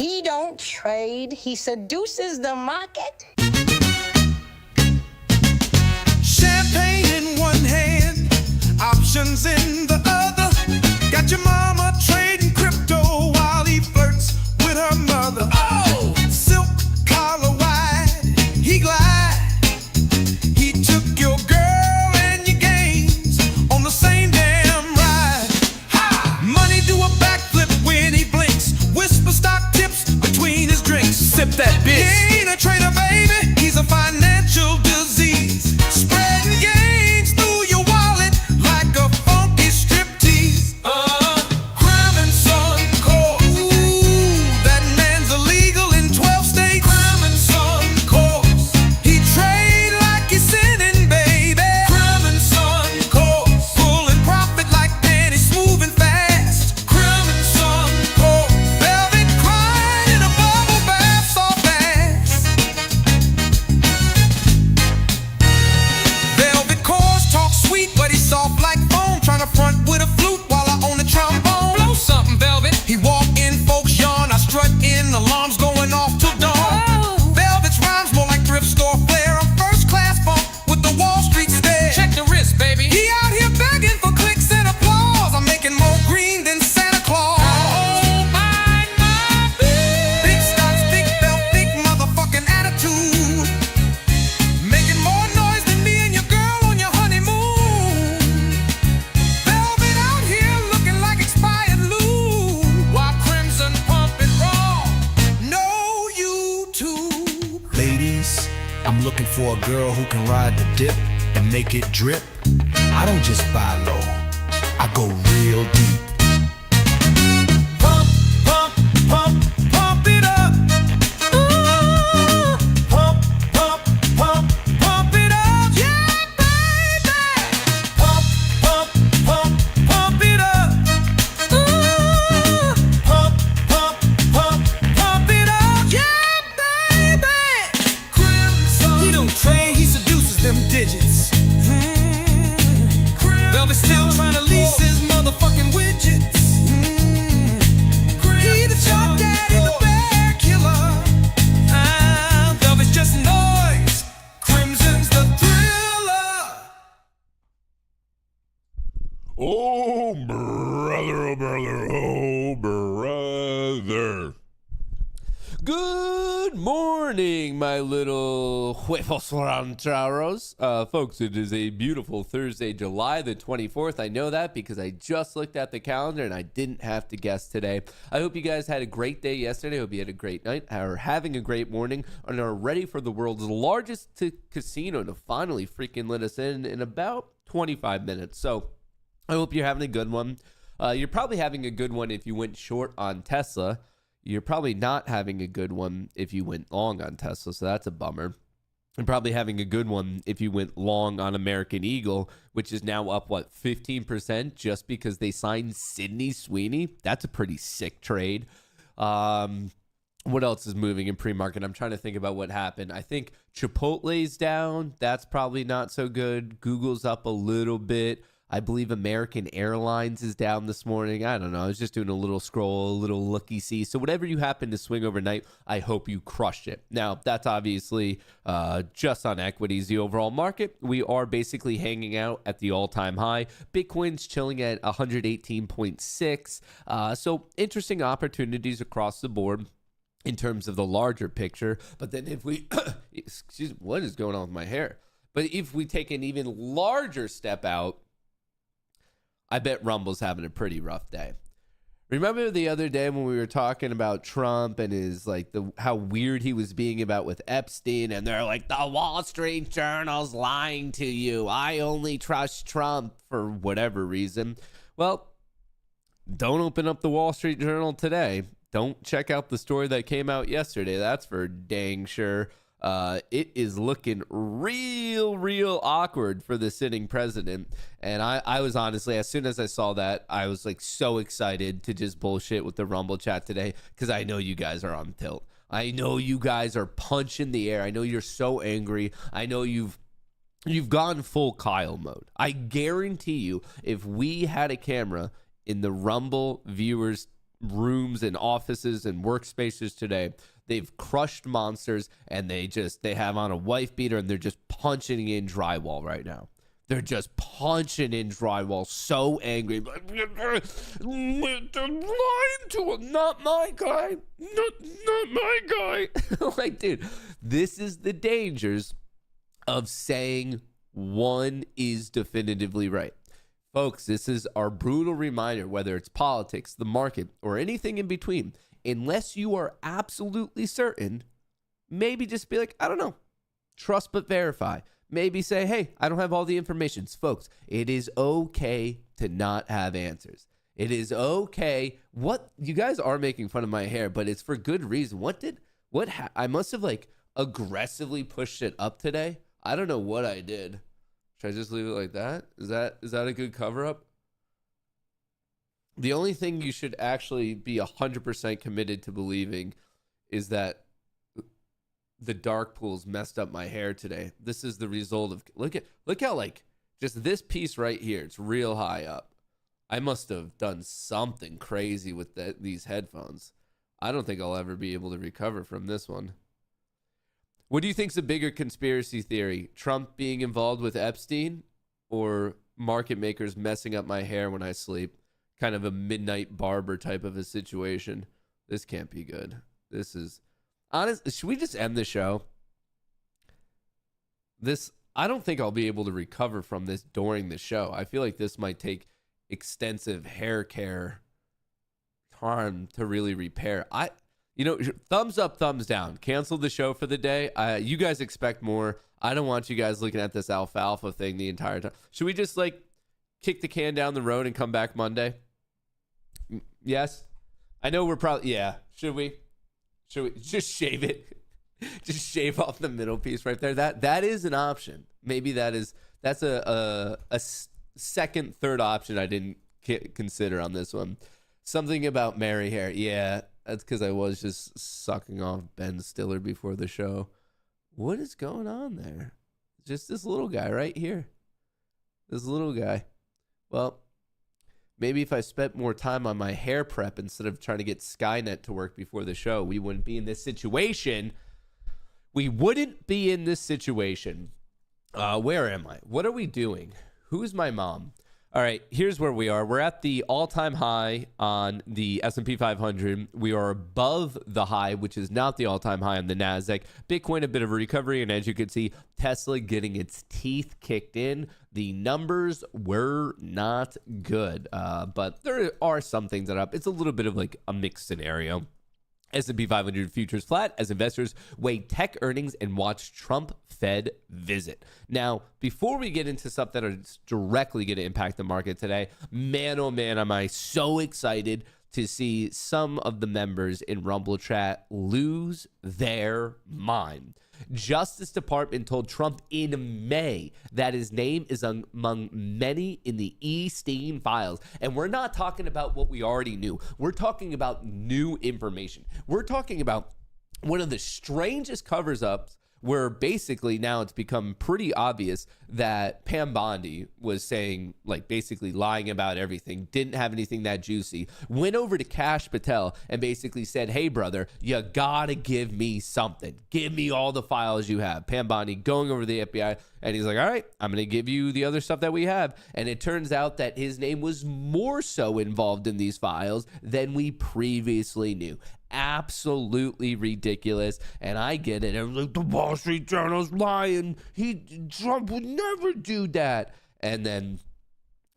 He don't trade, he seduces the market. Champagne in one hand, options in the other. Got your mama trading crypto while he flirts with her mother. Oh, silk collar wide, he glide. He took your girl and your games on the same damn ride. Ha! Money do a backflip when he blinks. Whisper stock tips between his drinks. Sip that bitch. He ain't a trader, baby. He's a financial disease. Spreading gains through your wallet like a funky striptease. Crime and Son Kohrs. Ooh, that man's illegal in 12 states. Crime and Son Kohrs. He trade like he's sinning, baby. Crime and Son Kohrs. Pulling profit like Danny, smooth and fast. Crime and Son Kohrs. Velvet crying in a bubble bath, soft ass. Velvet Kohrs talk sweet, but he's soft like foam. Tryna front with a flute while I own the trombone. Blow something, Velvet. He walk in, folks yawn. I strut in, alarms going off till dawn. Velvet's rhymes more like thrift store flair. I'm first class bump with the Wall Street stare. Check the wrist, baby. He out here begging for clicks and applause. I'm making more green than Santa Claus. Oh my big stocks, big belt, big motherfucking attitude. Making more noise than me and your girl on your honeymoon. Velvet out here looking like expired loot. While Crimson pump it raw. No YouTube. Ladies, I'm looking for a girl who can ride the dip and make it drip. I don't just buy low, I go real deep. Pump, pump, pump, pump it up. Ooh, pump, pump, pump, pump it up. Yeah, baby. Pump, pump, pump, pump it up. Ooh, pump, pump, pump, pump it up. Yeah, baby. Crimson. He don't trade, he seduces them digits. Velvet still trying to lease his motherfucking widgets. He the chalk daddy, the bear killer. Velvet's just noise. Crimson's the thriller. Oh, brother, oh, brother, oh, brother. Good morning, my little huevos rancheros. Folks, it is a beautiful Thursday, July the 24th. I know that because I just looked at the calendar and I didn't have to guess today. I hope you guys had a great day yesterday. I hope you had a great night, are having a great morning, and are ready for the world's largest casino to finally freaking let us in about 25 minutes. So I hope you're having a good one. You're probably having a good one if you went short on Tesla. You're probably not having a good one if you went long on Tesla, so that's a bummer. And probably having a good one if you went long on American Eagle, which is now up, 15% just because they signed Sweeney? That's a pretty sick trade. What else is moving in pre-market? I'm trying to think about what happened. I think Chipotle's down. That's probably not so good. Google's up a little bit. I believe American Airlines is down this morning. I don't know. I was just doing a little scroll, a little looky-see. So whatever you happen to swing overnight, I hope you crushed it. Now, that's obviously just on equities. The overall market, we are basically hanging out at the all-time high. Bitcoin's chilling at 118.6. So interesting opportunities across the board in terms of the larger picture. But then if we, excuse me, what is going on with my hair? But if we take an even larger step out, I bet Rumble's having a pretty rough day. Remember the other day when we were talking about Trump and his how weird he was being about with Epstein, and they're like, the Wall Street Journal's lying to you. I only trust Trump for whatever reason. Well, don't open up the Wall Street Journal today. Don't check out the story that came out yesterday. That's for dang sure. It is looking real awkward for the sitting president. And I was honestly, as soon as I saw that, I was so excited to just bullshit with the Rumble chat today, because I know you guys are on tilt. I know you guys are punching the air. I know you're so angry. I know you've gone full Kyle mode. I guarantee you, if we had a camera in the Rumble viewers rooms and offices and workspaces today. They've crushed monsters, and they have on a wife beater, and they're just punching in drywall right now. They're just punching in drywall, so angry. They're lying to him. Not my guy. Not my guy. Like, dude, this is the dangers of saying one is definitively right. Folks, this is our brutal reminder, whether it's politics, the market, or anything in between. Unless you are absolutely certain, maybe just be like, I don't know. Trust but verify. Maybe say, hey, I don't have all the information. Folks, it is okay to not have answers. It is okay. What you guys are making fun of my hair, but it's for good reason. I must have like aggressively pushed it up today. I don't know what I did. Should I just leave it like that? Is that a good cover up? The only thing you should actually be 100% committed to believing is that the dark pools messed up my hair today. This is the result of, look how like just this piece right here, it's real high up. I must have done something crazy with these headphones. I don't think I'll ever be able to recover from this one. What do you think's a bigger conspiracy theory? Trump being involved with Epstein, or market makers messing up my hair when I sleep? Kind of a midnight barber type of a situation. This can't be good. This is honest. Should we just end the show? I don't think I'll be able to recover from this during the show. I feel like this might take extensive hair care time to really repair. Thumbs up, thumbs down. Cancel the show for the day. You guys expect more. I don't want you guys looking at this alfalfa thing the entire time. Should we just like kick the can down the road and come back Monday? Yes? I know we're probably, yeah. Should we just shave it? Just shave off the middle piece right there. That is an option. Maybe that's a second, third option I didn't consider on this one. Something about Mary hair. Yeah, that's because I was just sucking off Ben Stiller before the show. What is going on there? Just this little guy right here. This little guy. Well, maybe if I spent more time on my hair prep instead of trying to get Skynet to work before the show, we wouldn't be in this situation. Where am I? What are we doing? Who's my mom? All right, here's where we are. We're at the all-time high on the S&P 500. We are above the high, which is not the all-time high on the NASDAQ. Bitcoin, a bit of a recovery, and as you can see, Tesla getting its teeth kicked in. The numbers were not good, but there are some things that are up. It's a little bit of like a mixed scenario. S&P 500 futures flat as investors weigh tech earnings and watch Trump Fed visit. Now, before we get into stuff that is directly going to impact the market today, man, oh man, am I so excited to see some of the members in Rumble Chat lose their mind. Justice Department told Trump in May that his name is among many in the Epstein files. And we're not talking about what we already knew. We're talking about new information. We're talking about one of the strangest covers-ups where basically now it's become pretty obvious that Pam Bondi was saying, like, basically lying about everything, didn't have anything that juicy, went over to Kash Patel and basically said, hey, brother, you gotta give me something. Give me all the files you have. Pam Bondi going over to the FBI, and he's like, all right, I'm gonna give you the other stuff that we have. And it turns out that his name was more so involved in these files than we previously knew. Absolutely ridiculous, and I get it. And like, the Wall Street Journal's lying. Trump would never do that. And then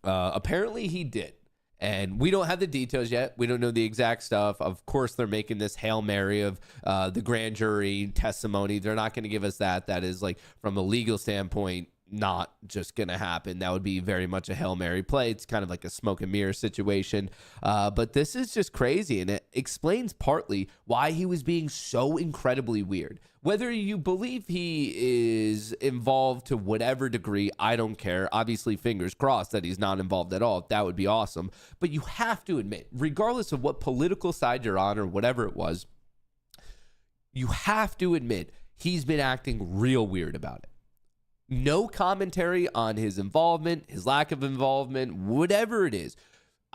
apparently he did. And we don't have the details yet. We don't know the exact stuff. Of course, they're making this Hail Mary of the grand jury testimony. They're not going to give us that. That is, like, from a legal standpoint, not just going to happen. That would be very much a Hail Mary play. It's kind of like a smoke and mirror situation. But this is just crazy, and it explains partly why he was being so incredibly weird. Whether you believe he is involved to whatever degree, I don't care. Obviously, fingers crossed that he's not involved at all. That would be awesome. But you have to admit, regardless of what political side you're on or whatever it was, you have to admit he's been acting real weird about it. No commentary on his involvement, his lack of involvement, whatever it is.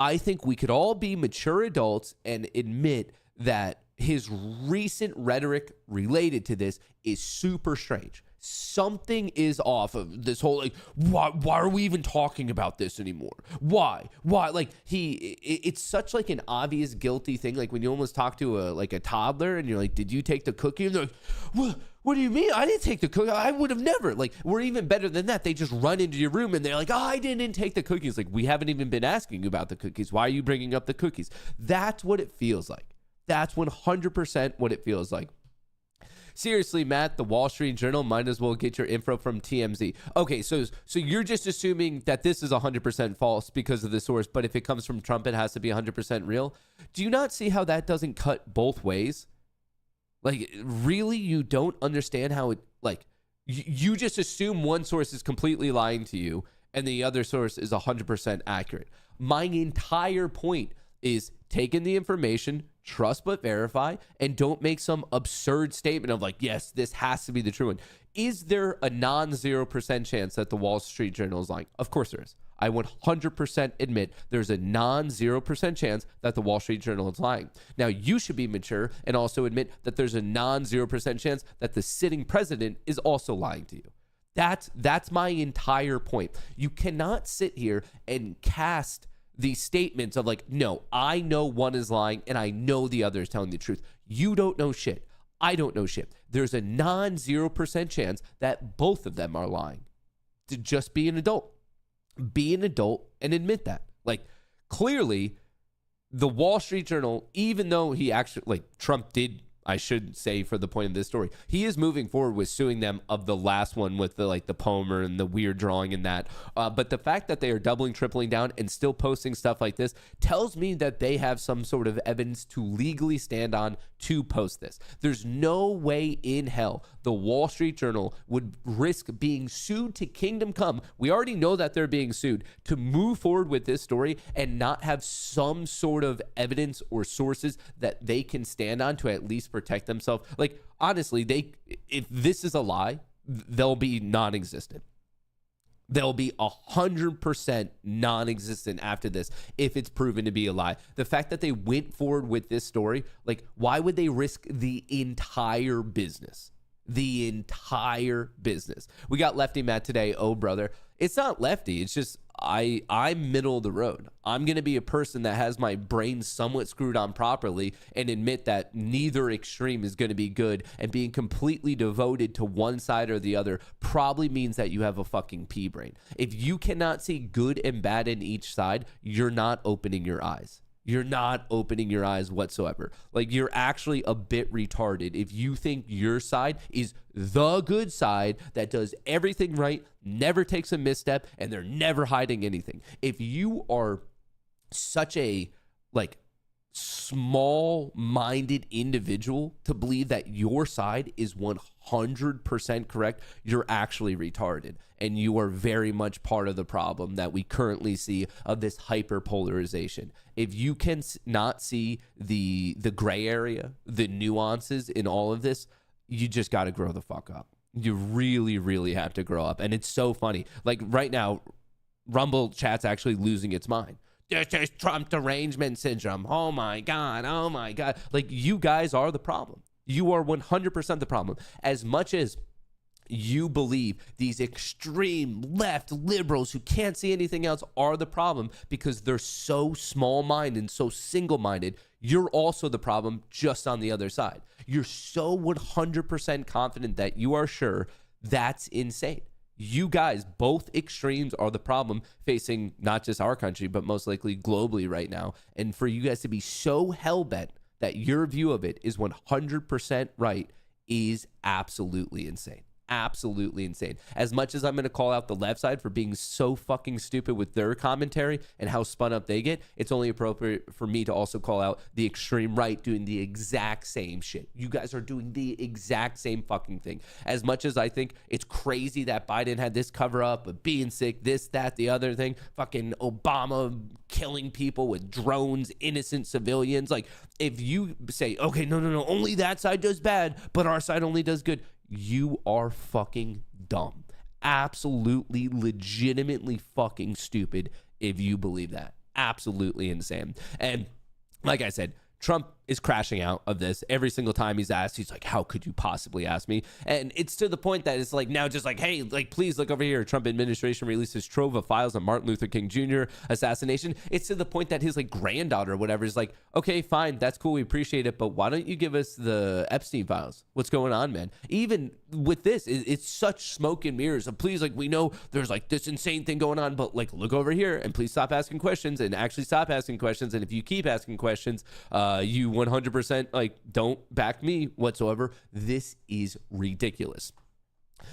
I think we could all be mature adults and admit that his recent rhetoric related to this is super strange. Something is off of this whole, like, why are we even talking about this anymore? Why? Like, it's such like an obvious guilty thing. Like when you almost talk to a toddler and you're like, did you take the cookie? And they're like, what do you mean? I didn't take the cookie. I would have never. Like, we're even better than that. They just run into your room and they're like, I didn't take the cookies. Like, we haven't even been asking you about the cookies. Why are you bringing up the cookies? That's what it feels like. That's 100% what it feels like. Seriously, Matt, the Wall Street Journal might as well get your info from TMZ. Okay, so you're just assuming that this is 100% false because of the source, but if it comes from Trump, it has to be 100% real. Do you not see how that doesn't cut both ways? Like, really, you don't understand how it, like, you just assume one source is completely lying to you and the other source is 100% accurate. My entire point is take in the information, trust but verify, and don't make some absurd statement of like, yes, this has to be the true one. Is there a non-0% chance that the Wall Street Journal is lying? Of course there is. I 100% admit there's a non-0% chance that the Wall Street Journal is lying. Now, you should be mature and also admit that there's a non-0% chance that the sitting president is also lying to you. That's my entire point. You cannot sit here and cast these statements of like, no, I know one is lying and I know the other is telling the truth. You don't know shit. I don't know shit. There's a non-0% chance that both of them are lying. To just be an adult. Be an adult and admit that. Like, clearly, the Wall Street Journal, even though he actually, like, Trump did, I should say for the point of this story, he is moving forward with suing them of the last one with the like the poemer and the weird drawing and that. But the fact that they are doubling, tripling down and still posting stuff like this tells me that they have some sort of evidence to legally stand on to post this. There's no way in hell the Wall Street Journal would risk being sued to kingdom come. We already know that they're being sued to move forward with this story and not have some sort of evidence or sources that they can stand on to at least protect themselves. Like, honestly, if this is a lie, they'll be non-existent. They'll be 100% non-existent after this if it's proven to be a lie. The fact that they went forward with this story, like, why would they risk the entire business? The entire business. We got Lefty Matt today. Oh, brother. It's not Lefty. It's just I'm middle of the road. I'm going to be a person that has my brain somewhat screwed on properly and admit that neither extreme is going to be good, and being completely devoted to one side or the other probably means that you have a fucking pea brain. If you cannot see good and bad in each side, you're not opening your eyes. You're not opening your eyes whatsoever. Like, you're actually a bit retarded if you think your side is the good side that does everything right, never takes a misstep, and they're never hiding anything. If you are such a, like, small-minded individual to believe that your side is 100% correct, you're actually retarded. And you are very much part of the problem that we currently see of this hyperpolarization. If you can not see the gray area, the nuances in all of this, you just got to grow the fuck up. You really, really have to grow up. And it's so funny. Like, right now, Rumble chat's actually losing its mind. This is Trump derangement syndrome. Oh my God. Oh my God. Like, you guys are the problem. You are 100% the problem. As much as you believe these extreme left liberals who can't see anything else are the problem because they're so small-minded and so single-minded, you're also the problem just on the other side. You're so 100% confident that you are sure. That's insane. You guys, both extremes are the problem facing not just our country, but most likely globally right now. And for you guys to be so hell-bent that your view of it is 100% right is absolutely insane. Absolutely insane. As much as I'm going to call out the left side for being so fucking stupid with their commentary and how spun up they get, it's only appropriate for me to also call out the extreme right doing the exact same shit. You guys are doing the exact same fucking thing. As much as I think it's crazy that Biden had this cover up of being sick, this, that, the other thing, fucking Obama killing people with drones, innocent civilians. Like, if you say, okay, no, only that side does bad, but our side only does good, you are fucking dumb. Absolutely, legitimately fucking stupid if you believe that. absolutely insane. And like I said, Trump is crashing out of this every single time he's asked. He's like, how could you possibly ask me? And it's to the point that it's like now just like, hey, like, please look over here. Trump administration releases trove of files on Martin Luther King Jr. assassination. It's to the point that his like granddaughter or whatever is like, okay, fine, that's cool, we appreciate it, but why don't you give us the Epstein files? What's going on, man? Even with this, it's such smoke and mirrors of, please, like, we know there's like this insane thing going on, but like, look over here and please stop asking questions and actually stop asking questions. And if you keep asking questions, you 100% like don't back me whatsoever. This is ridiculous.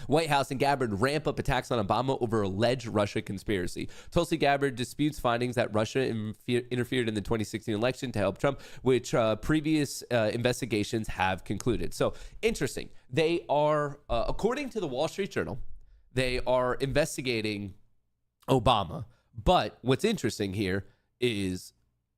White House and Gabbard ramp up attacks on Obama over alleged Russia conspiracy. Tulsi Gabbard disputes findings that Russia interfered in the 2016 election to help Trump, which previous investigations have concluded. So interesting. They are, according to the Wall Street Journal, they are investigating Obama. But what's interesting here is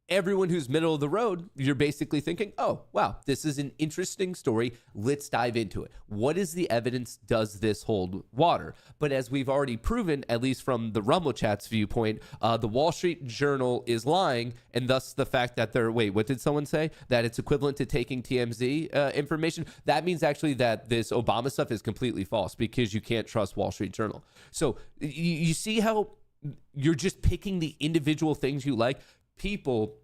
everyone who's middle of the road, you're basically thinking, oh, wow, this is an interesting story. Let's dive into it. What is the evidence? Does this hold water? But as we've already proven, at least from the Rumble Chat's viewpoint, the Wall Street Journal is lying. And thus the fact that they're, wait, what did someone say? That it's equivalent to taking TMZ information. That means actually that this Obama stuff is completely false because you can't trust Wall Street Journal. So you see how you're just picking the individual things you like. People,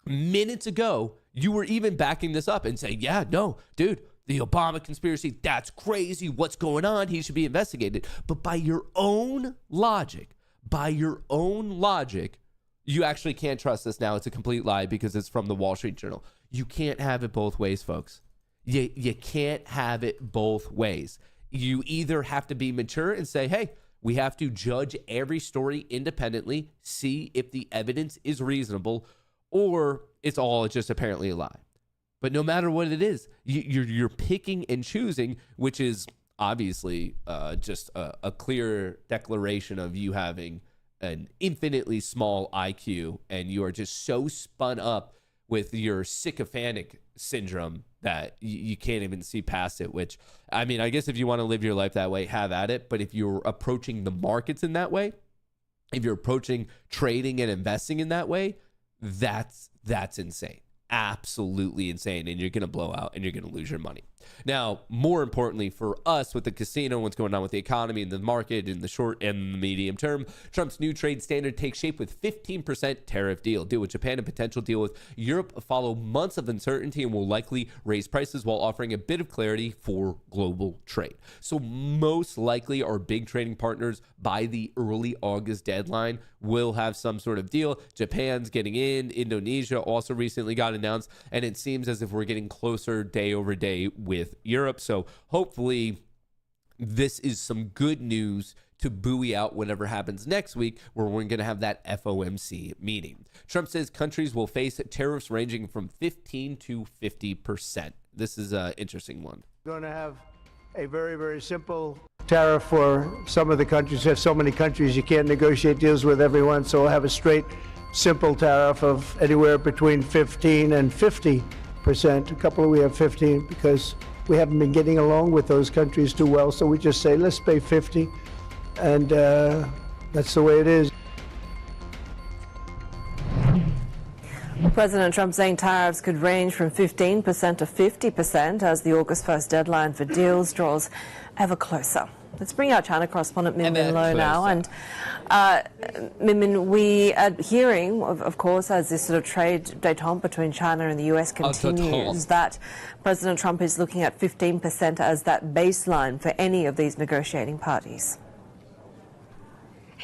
minutes ago, you were even backing this up and saying, yeah, no, dude, the Obama conspiracy, that's crazy. What's going on? He should be investigated. But by your own logic, you actually can't trust this now. It's a complete lie because it's from the Wall Street Journal. You can't have it both ways, folks. You can't have it both ways. You either have to be mature and say, hey, we have to judge every story independently, see if the evidence is reasonable, or it's all just apparently a lie. But no matter what it is, you're picking and choosing, which is obviously just a clear declaration of you having an infinitely small IQ, and you are just so spun up with your sycophantic syndrome that you can't even see past it, which, I mean, I guess if you want to live your life that way, have at it. But if you're approaching the markets in that way, if you're approaching trading and investing in that way, that's insane. Absolutely insane. And you're going to blow out and you're going to lose your money. Now, more importantly for us with the casino, what's going on with the economy and the market in the short and the medium term, Trump's new trade standard takes shape with 15% tariff deal with Japan and potential deal with Europe follow months of uncertainty and will likely raise prices while offering a bit of clarity for global trade. So most likely our big trading partners by the early August deadline will have some sort of deal. Japan's getting in. Indonesia also recently got announced. And it seems as if we're getting closer day over day with Europe. So hopefully this is some good news to buoy out whatever happens next week, where we're going to have that FOMC meeting. Trump says countries will face tariffs ranging from 15 to 50%. This is an interesting one. We're going to have a very, very simple tariff for some of the countries. There's so many countries you can't negotiate deals with everyone, so we'll have a straight, simple tariff of anywhere between 15 and 50%. A couple we have 15 because we haven't been getting along with those countries too well, so we just say let's pay 50, and that's the way it is. President Trump saying tariffs could range from 15% to 50% as the August 1st deadline for deals draws ever closer. Let's bring our China correspondent Min Min Lo now. And Min Min, we are hearing, of course, as this sort of trade détente between China and the US continues, that President Trump is looking at 15% as that baseline for any of these negotiating parties.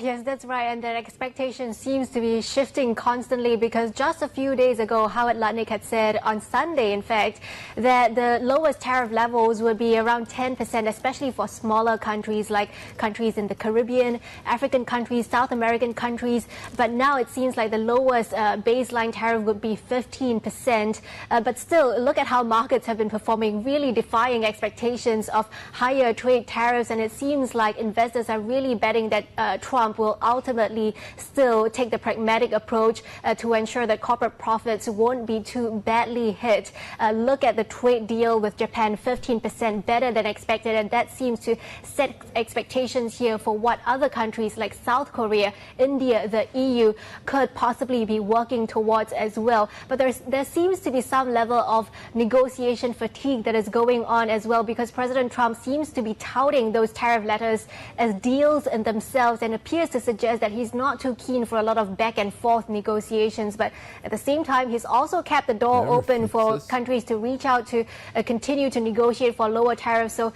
Yes, that's right, and that expectation seems to be shifting constantly because just a few days ago, Howard Lutnick had said on Sunday, in fact, that the lowest tariff levels would be around 10%, especially for smaller countries like countries in the Caribbean, African countries, South American countries. But now it seems like the lowest baseline tariff would be 15%. But still, look at how markets have been performing, really defying expectations of higher trade tariffs. And it seems like investors are really betting that Trump Trump will ultimately still take the pragmatic approach to ensure that corporate profits won't be too badly hit. Look at the trade deal with Japan, 15% better than expected, and that seems to set expectations here for what other countries like South Korea, India, the EU could possibly be working towards as well. But there seems to be some level of negotiation fatigue that is going on as well, because President Trump seems to be touting those tariff letters as deals in themselves and appears to suggest that he's not too keen for a lot of back and forth negotiations. But at the same time, he's also kept the door open for countries to reach out to continue to negotiate for lower tariffs. So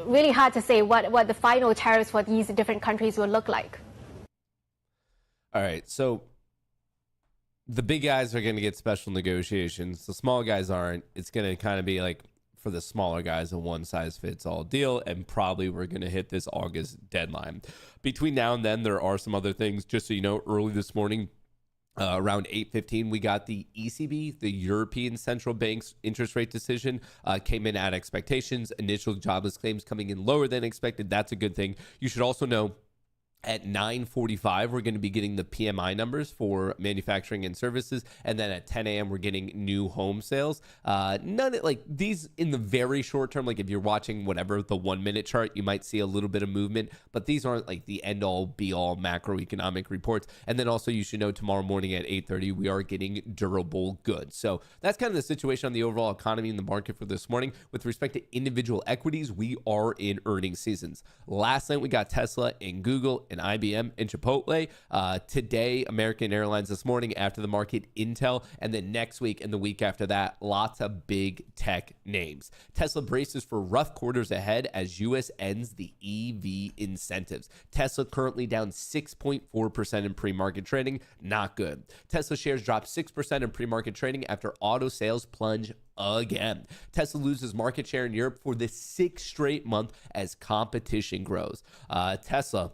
really hard to say what the final tariffs for these different countries will look like. All right, so the big guys are going to get special negotiations. The small guys aren't. It's going to kind of be like, for the smaller guys, a one-size-fits-all deal, and probably we're going to hit this August deadline. Between now and then, there are some other things. Just so you know, early this morning, around 8:15, we got the ECB, the European Central Bank's interest rate decision, came in at expectations. Initial jobless claims coming in lower than expected. That's a good thing. You should also know at 9:45, we're going to be getting the PMI numbers for manufacturing and services. And then at 10 a.m., we're getting new home sales. None of like these in the very short term, like if you're watching whatever, the 1 minute chart, you might see a little bit of movement, but these aren't like the end all be all macroeconomic reports. And then also you should know tomorrow morning at 8:30, we are getting durable goods. So that's kind of the situation on the overall economy in the market for this morning. With respect to individual equities, we are in earnings seasons. Last night, we got Tesla and Google and IBM and Chipotle. Today, American Airlines this morning after the market, Intel, and then next week and the week after that, lots of big tech names. Tesla braces for rough quarters ahead as U.S. ends the EV incentives. Tesla currently down 6.4% in pre-market trading. Not good. Tesla shares dropped 6% in pre-market trading after auto sales plunge again. Tesla loses market share in Europe for the 6th straight month as competition grows. Tesla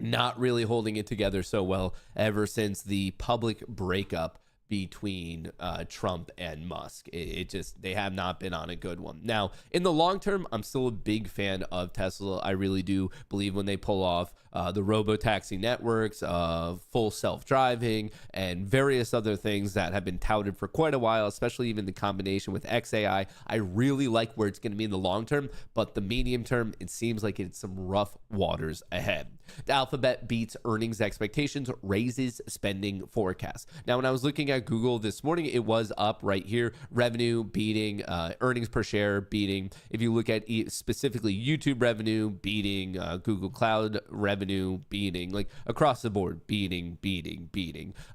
not really holding it together so well ever since the public breakup between Trump and Musk. They have not been on a good one. Now, in the long term, I'm still a big fan of Tesla. I really do believe when they pull off the robo-taxi networks, full self-driving, and various other things that have been touted for quite a while, especially even the combination with XAI. I really like where it's going to be in the long term, but the medium term, it seems like it's some rough waters ahead. The Alphabet beats earnings expectations, raises spending forecast. Now, when I was looking at Google this morning, it was up right here. Revenue beating, earnings per share beating. If you look at specifically YouTube revenue beating, Google Cloud revenue beating, like across the board, beating.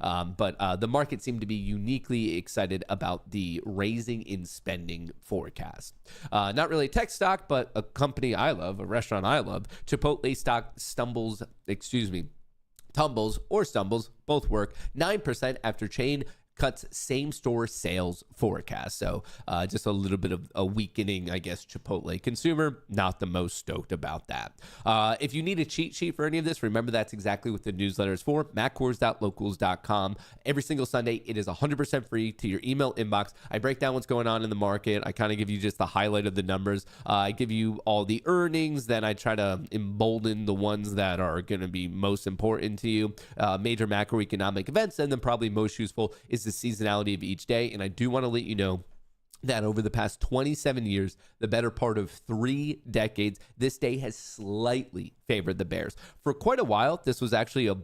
But the market seemed to be uniquely excited about the raising in spending forecast. Not really a tech stock, but a company I love, a restaurant I love. Chipotle stock tumbles or stumbles, both work, 9% after chain cuts same-store sales forecast. So just a little bit of a weakening, I guess, Chipotle consumer. Not the most stoked about that. If you need a cheat sheet for any of this, remember that's exactly what the newsletter is for. Kohrs.locals.com. Every single Sunday, it is 100% free to your email inbox. I break down what's going on in the market. I kind of give you just the highlight of the numbers. I give you all the earnings. Then I try to embolden the ones that are going to be most important to you. Major macroeconomic events, and then probably most useful is the seasonality of each day. And I do want to let you know that over the past 27 years, the better part of 3 decades, this day has slightly favored the bears. For quite a while, this was actually a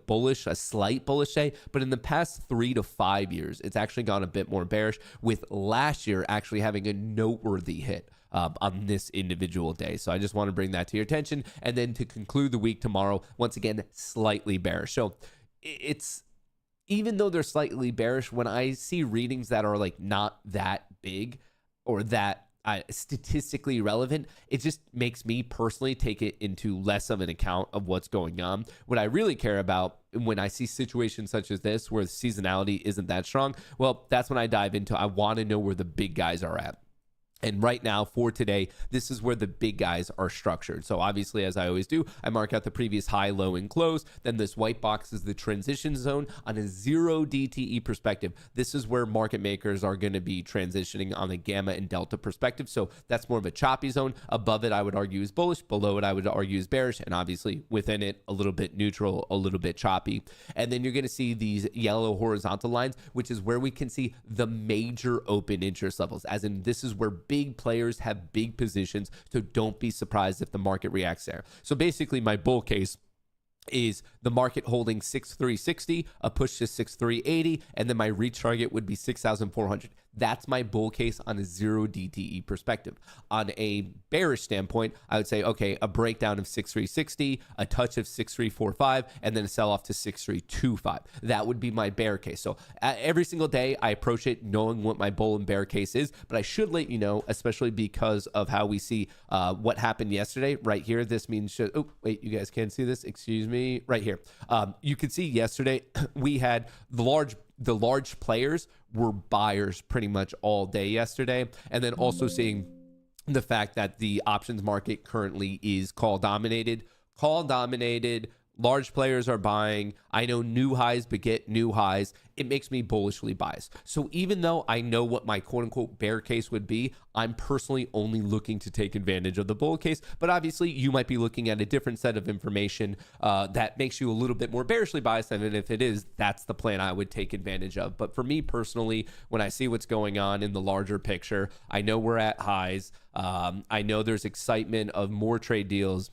slight bullish day, but in the past 3 to 5 years, it's actually gone a bit more bearish, with last year actually having a noteworthy hit on this individual day. So I just want to bring that to your attention. And then to conclude the week tomorrow, once again, slightly bearish. So it's, even though they're slightly bearish, when I see readings that are like not that big or that statistically relevant, it just makes me personally take it into less of an account of what's going on. What I really care about when I see situations such as this where seasonality isn't that strong, well, that's when I dive into, I want to know where the big guys are at. And right now for today, this is where the big guys are structured. So obviously, as I always do, I mark out the previous high, low, and close. Then this white box is the transition zone on a 0 DTE perspective. This is where market makers are going to be transitioning on the gamma and delta perspective. So that's more of a choppy zone. Above it, I would argue is bullish. Below it, I would argue is bearish. And obviously within it, a little bit neutral, a little bit choppy. And then you're going to see these yellow horizontal lines, which is where we can see the major open interest levels. As in, this is where big players have big positions, so don't be surprised if the market reacts there. So basically, my bull case is the market holding 6,360, a push to 6,380, and then my reach target would be 6,400. That's my bull case on a 0 DTE perspective. On a bearish standpoint, I would say, okay, a breakdown of 6,360, a touch of 6,345, and then a sell off to 6,325. That would be my bear case. So every single day, I approach it knowing what my bull and bear case is, but I should let you know, especially because of how we see what happened yesterday. Right here, this means, oh, wait, you guys can't see this. Excuse me. Right here. You could see yesterday, we had the large players were buyers pretty much all day yesterday. And then also seeing the fact that the options market currently is call dominated. Large players are buying. I know new highs beget new highs. It makes me bullishly biased. So even though I know what my quote unquote bear case would be, I'm personally only looking to take advantage of the bull case. But obviously you might be looking at a different set of information that makes you a little bit more bearishly biased. And if it is, that's the plan I would take advantage of. But for me personally, when I see what's going on in the larger picture, I know we're at highs. I know there's excitement of more trade deals.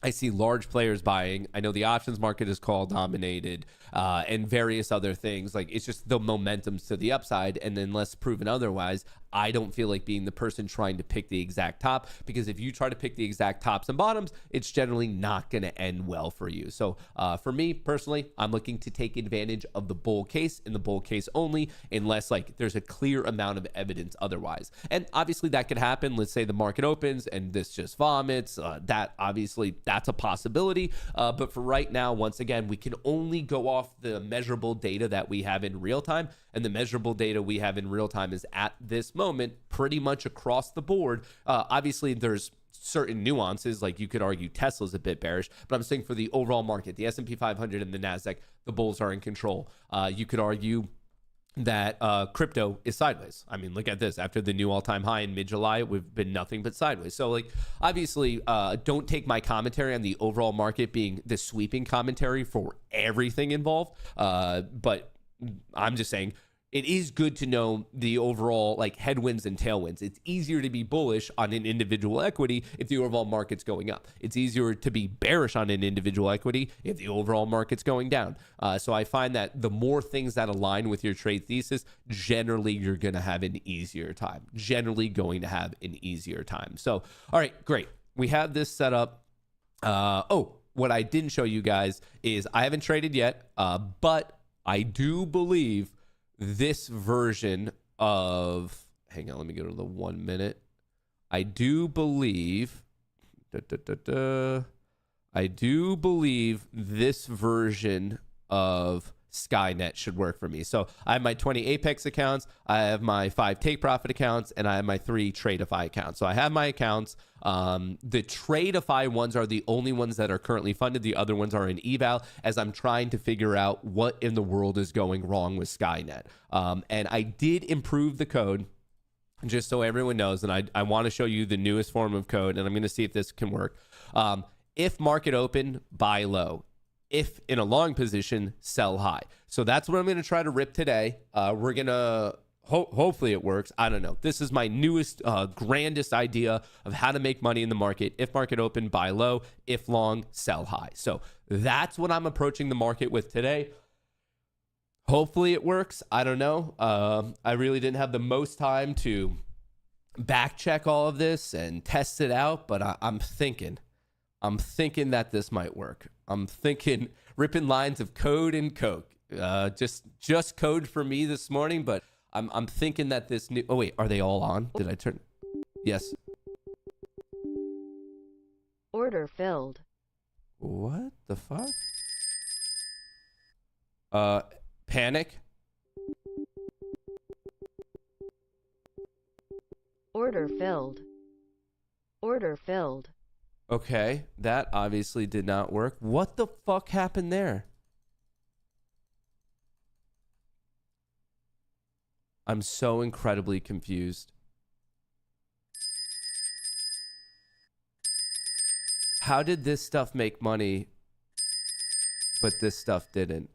I see large players buying. I know the options market is call dominated and various other things. Like, it's just the momentum's to the upside. And unless proven otherwise, I don't feel like being the person trying to pick the exact top, because if you try to pick the exact tops and bottoms, it's generally not going to end well for you. So for me personally, I'm looking to take advantage of the bull case and the bull case only, unless like there's a clear amount of evidence otherwise. And obviously that could happen. Let's say the market opens and this just vomits. That obviously that's a possibility. But for right now, once again, we can only go off the measurable data that we have in real time. And the measurable data we have in real time is at this moment pretty much across the board. Obviously, there's certain nuances, like you could argue Tesla's a bit bearish, but I'm saying for the overall market, the S&P 500 and the NASDAQ, the bulls are in control. You could argue that crypto is sideways. I mean, look at this. After the new all-time high in mid-July, we've been nothing but sideways. So, like, obviously, don't take my commentary on the overall market being the sweeping commentary for everything involved. But I'm just saying, it is good to know the overall like headwinds and tailwinds. It's easier to be bullish on an individual equity if the overall market's going up. It's easier to be bearish on an individual equity if the overall market's going down. So I find that the more things that align with your trade thesis, generally you're going to have an easier time. So, all right, great. We have this set up. What I didn't show you guys is I haven't traded yet, but I do believe this version of, hang on, let me go to the 1 minute. I do believe this version of Skynet should work for me. So I have my 20 Apex accounts, I have my 5 Take Profit accounts, and I have my 3 Tradeify accounts. So I have my accounts. The Tradeify ones are the only ones that are currently funded. The other ones are in eval, as I'm trying to figure out what in the world is going wrong with Skynet. And I did improve the code, just so everyone knows, and I want to show you the newest form of code, and I'm going to see if this can work. If market open, buy low. If in a long position, sell high. So that's what I'm going to try to rip today. We're going to, hopefully it works. I don't know. This is my newest, grandest idea of how to make money in the market. If market open, buy low. If long, sell high. So that's what I'm approaching the market with today. Hopefully it works. I don't know. I really didn't have the most time to back check all of this and test it out, but I'm thinking that this might work. I'm thinking ripping lines of code and coke. Just code for me this morning, but I'm thinking that this new, oh wait, are they all on? Did I turn? Yes. Order filled. What the fuck? Panic. Order filled. Order filled. Okay, that obviously did not work. What the fuck happened there? I'm so incredibly confused. How did this stuff make money, but this stuff didn't?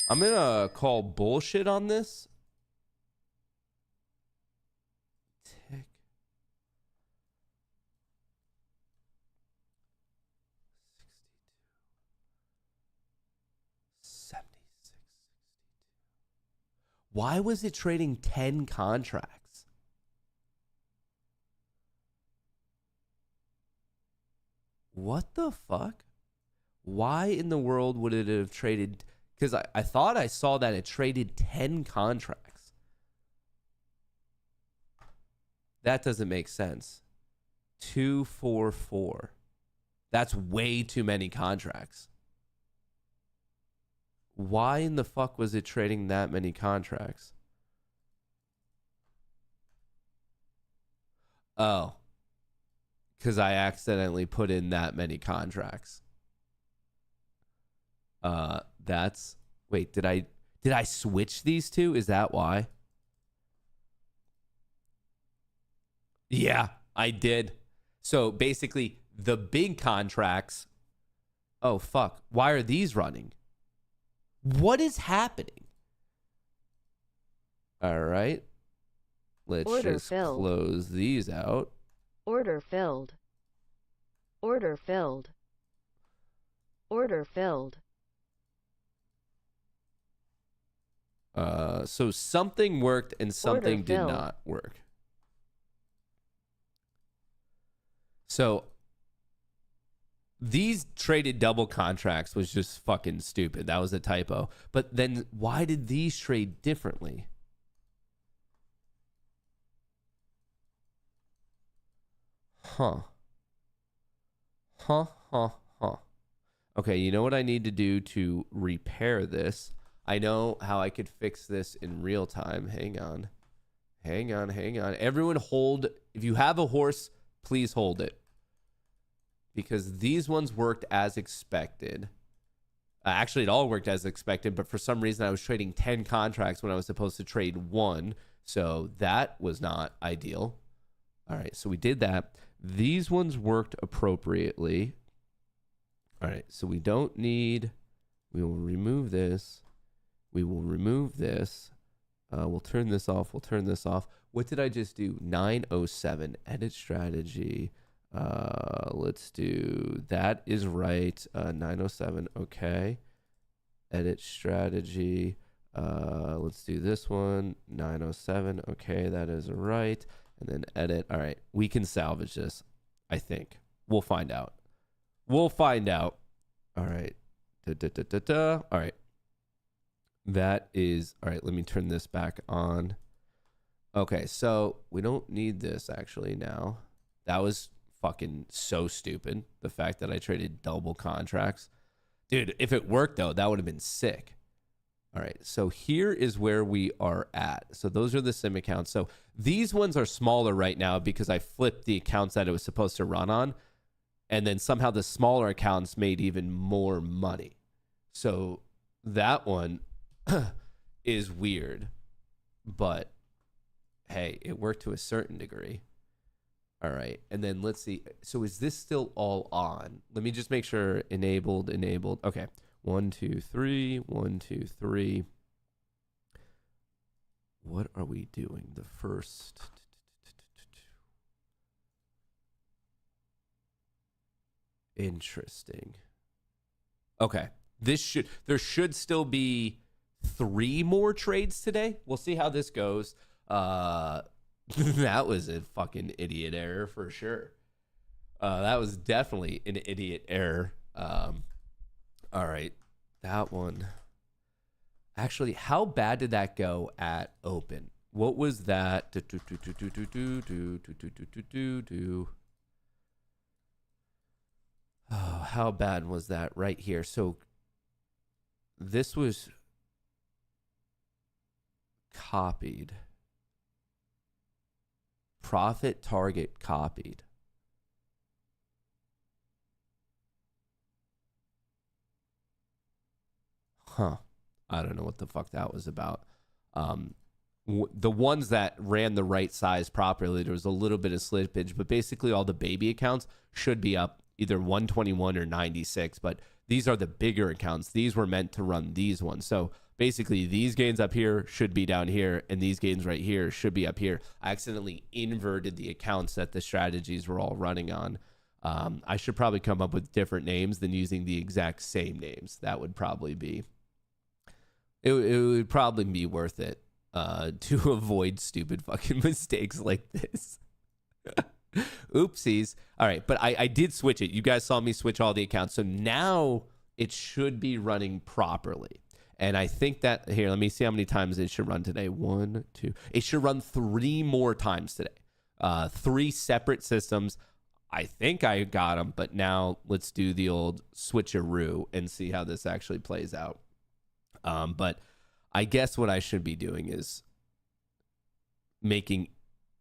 I'm gonna call bullshit on this. Tick. 76. Why was it trading 10 contracts? What the fuck? Why in the world would it have traded? Because I thought I saw that it traded 10 contracts. That doesn't make sense. 244. That's way too many contracts. Why in the fuck was it trading that many contracts? Oh. Because I accidentally put in that many contracts. That's... Wait, did I switch these two? Is that why? Yeah, I did. So basically, the big contracts... Oh, fuck. Why are these running? What is happening? All right. Let's Order just filled. close these out. Order filled. Order filled. Order filled. So something worked and something did filled. not work. So these traded double contracts was just fucking stupid. That was a typo. But then why did these trade differently? Huh. Okay, you know what I need to do to repair this? I know how I could fix this in real time. Hang on. Everyone hold. If you have a horse, please hold it. Because these ones worked as expected. Actually, it all worked as expected, but for some reason I was trading 10 contracts when I was supposed to trade 1. So that was not ideal. All right, so we did that. These ones worked appropriately. All right, so we don't need... We will remove this. We will remove this. We'll turn this off. We'll turn this off. What did I just do? 907, edit strategy. Let's do... That is right. 907, okay. Edit strategy. Let's do this one. 907, okay, that is right. And then edit. All right, we can salvage this, I think. We'll find out. All right. All right. That is... All right, let me turn this back on. Okay, so we don't need this actually now. That was fucking so stupid. The fact that I traded double contracts. Dude, if it worked though, that would have been sick. All right, so here is where we are at. So those are the sim accounts. So these ones are smaller right now because I flipped the accounts that it was supposed to run on. And then somehow the smaller accounts made even more money. So that one is weird. But hey, it worked to a certain degree. All right, and then let's see. So is this still all on? Let me just make sure. Enabled. Okay. 1, 2, 3. 1, 2, 3. What are we doing? The first. Interesting. Okay. There should still be 3 more trades today. We'll see how this goes. That was a fucking idiot error for sure. That was definitely an idiot error. All right, that one. Actually, how bad did that go at open? What was that? Oh, how bad was that right here? So this was copied. Profit target copied. Huh. I don't know what the fuck that was about. The ones that ran the right size properly, there was a little bit of slippage, but basically all the baby accounts should be up either 121 or 96. But these are the bigger accounts. These were meant to run these ones. So basically these gains up here should be down here, and these gains right here should be up here. I accidentally inverted the accounts that the strategies were all running on. I should probably come up with different names than using the exact same names. That would probably be, it would probably be worth it to avoid stupid fucking mistakes like this. Oopsies. All right, but I did switch it. You guys saw me switch all the accounts. So now it should be running properly. And I think that, here, let me see how many times it should run today. 1, 2. It should run 3 more times today. 3 separate systems. I think I got them, but now let's do the old switcheroo and see how this actually plays out. But I guess what I should be doing is making,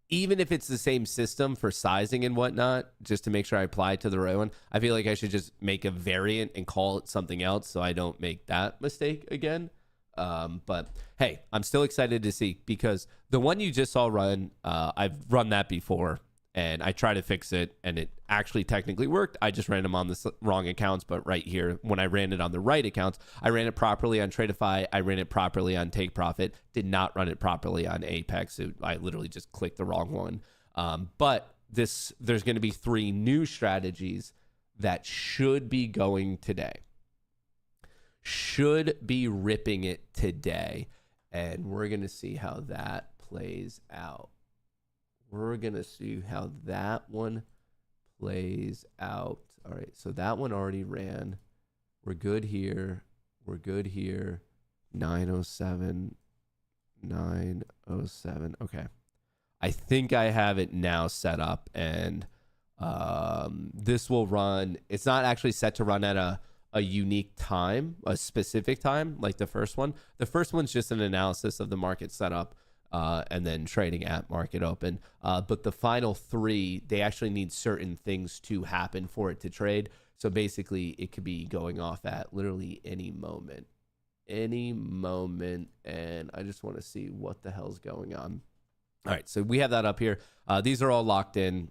even if it's the same system for sizing and whatnot, just to make sure I apply it to the right one, I feel like I should just make a variant and call it something else so I don't make that mistake again. But hey, I'm still excited to see, because the one you just saw run, I've run that before. And I tried to fix it, and it actually technically worked. I just ran them on the wrong accounts. But right here, when I ran it on the right accounts, I ran it properly on Tradeify. I ran it properly on Take Profit. Did not run it properly on Apex. So I literally just clicked the wrong one. But there's going to be 3 new strategies that should be going today. Should be ripping it today. And we're going to see how that plays out. We're going to see how that one plays out. All right, so that one already ran. We're good here. We're good here. 907. 907. Okay. I think I have it now set up, and this will run. It's not actually set to run at a unique time, a specific time, like the first one. The first one's just an analysis of the market setup. And then trading at market open. But the final 3, they actually need certain things to happen for it to trade. So basically, it could be going off at literally any moment. Any moment. And I just want to see what the hell's going on. All right, so we have that up here. These are all locked in.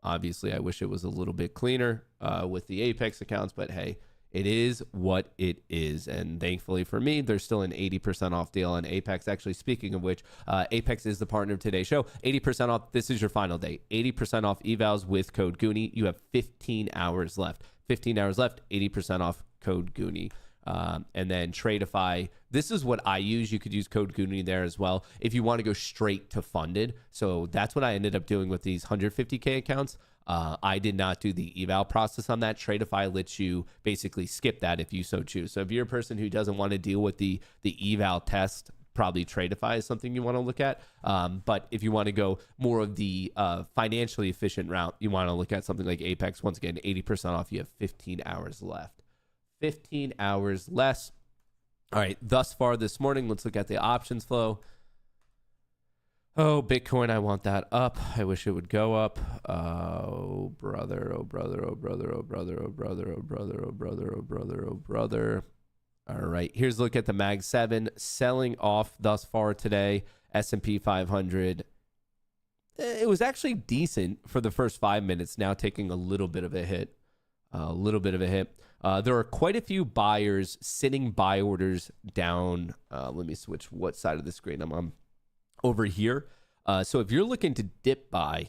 Obviously, I wish it was a little bit cleaner with the Apex accounts, but hey, it is what it is. And thankfully for me, there's still an 80% off deal on Apex. Actually, speaking of which, Apex is the partner of today's show. 80% off. This is your final day. 80% off evals with code Goonie. You have 15 hours left. 15 hours left, 80% off code Goonie. And then Tradeify. This is what I use. You could use code Goonie there as well if you want to go straight to funded. So that's what I ended up doing with these 150K accounts. I did not do the eval process on that. Tradeify lets you basically skip that if you so choose. So if you're a person who doesn't want to deal with the eval test, probably Tradeify is something you want to look at. But if you want to go more of the financially efficient route, you want to look at something like Apex. Once again, 80% off. You have 15 hours left. 15 hours less. All right, thus far this morning, let's look at the options flow. Oh, Bitcoin, I want that up. I wish it would go up. Oh, brother, oh, brother, oh, brother, oh, brother, oh, brother, oh, brother, oh, brother, oh, brother, oh, brother. All right, here's a look at the Mag 7 selling off thus far today. S&P 500. It was actually decent for the first 5 minutes, now taking a little bit of a hit. A little bit of a hit. There are quite a few buyers sitting buy orders down. Let me switch what side of the screen I'm on. Over here. So if you're looking to dip buy,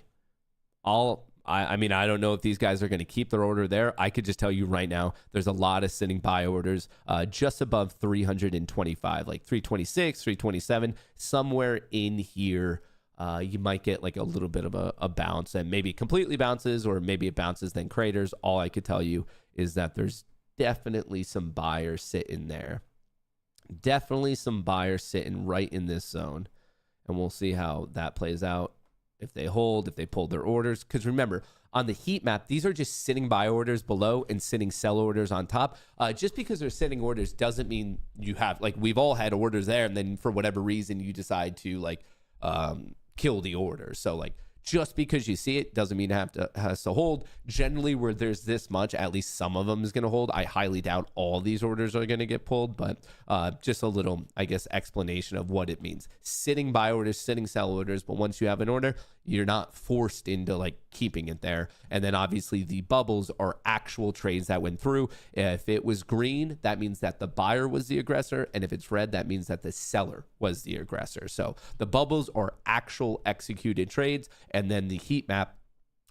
I mean, I don't know if these guys are going to keep their order there. I could just tell you right now, there's a lot of sitting buy orders just above 325, like 326, 327, somewhere in here. You might get like a little bit of a bounce, and maybe completely bounces, or maybe it bounces then craters. All I could tell you is that there's definitely some buyers sitting there. Definitely some buyers sitting right in this zone. And we'll see how that plays out. If they hold, if they pull their orders. Because remember, On the heat map, these are just sitting buy orders below and sitting sell orders on top. Just because they're sitting orders doesn't mean you have, like, we've all had orders there, and then for whatever reason you decide to like kill the order. So like, just because you see it doesn't mean it has to hold. Generally, where there's this much, at least some of them is going to hold. I highly doubt all these orders are going to get pulled, but just a little, I guess, explanation of what it means. Sitting buy orders, sitting sell orders, but once you have an order, you're not forced into like keeping it there. And then obviously the bubbles are actual trades that went through. If it was green, that means that the buyer was the aggressor. And if it's red, that means that the seller was the aggressor. So the bubbles are actual executed trades. And then the heat map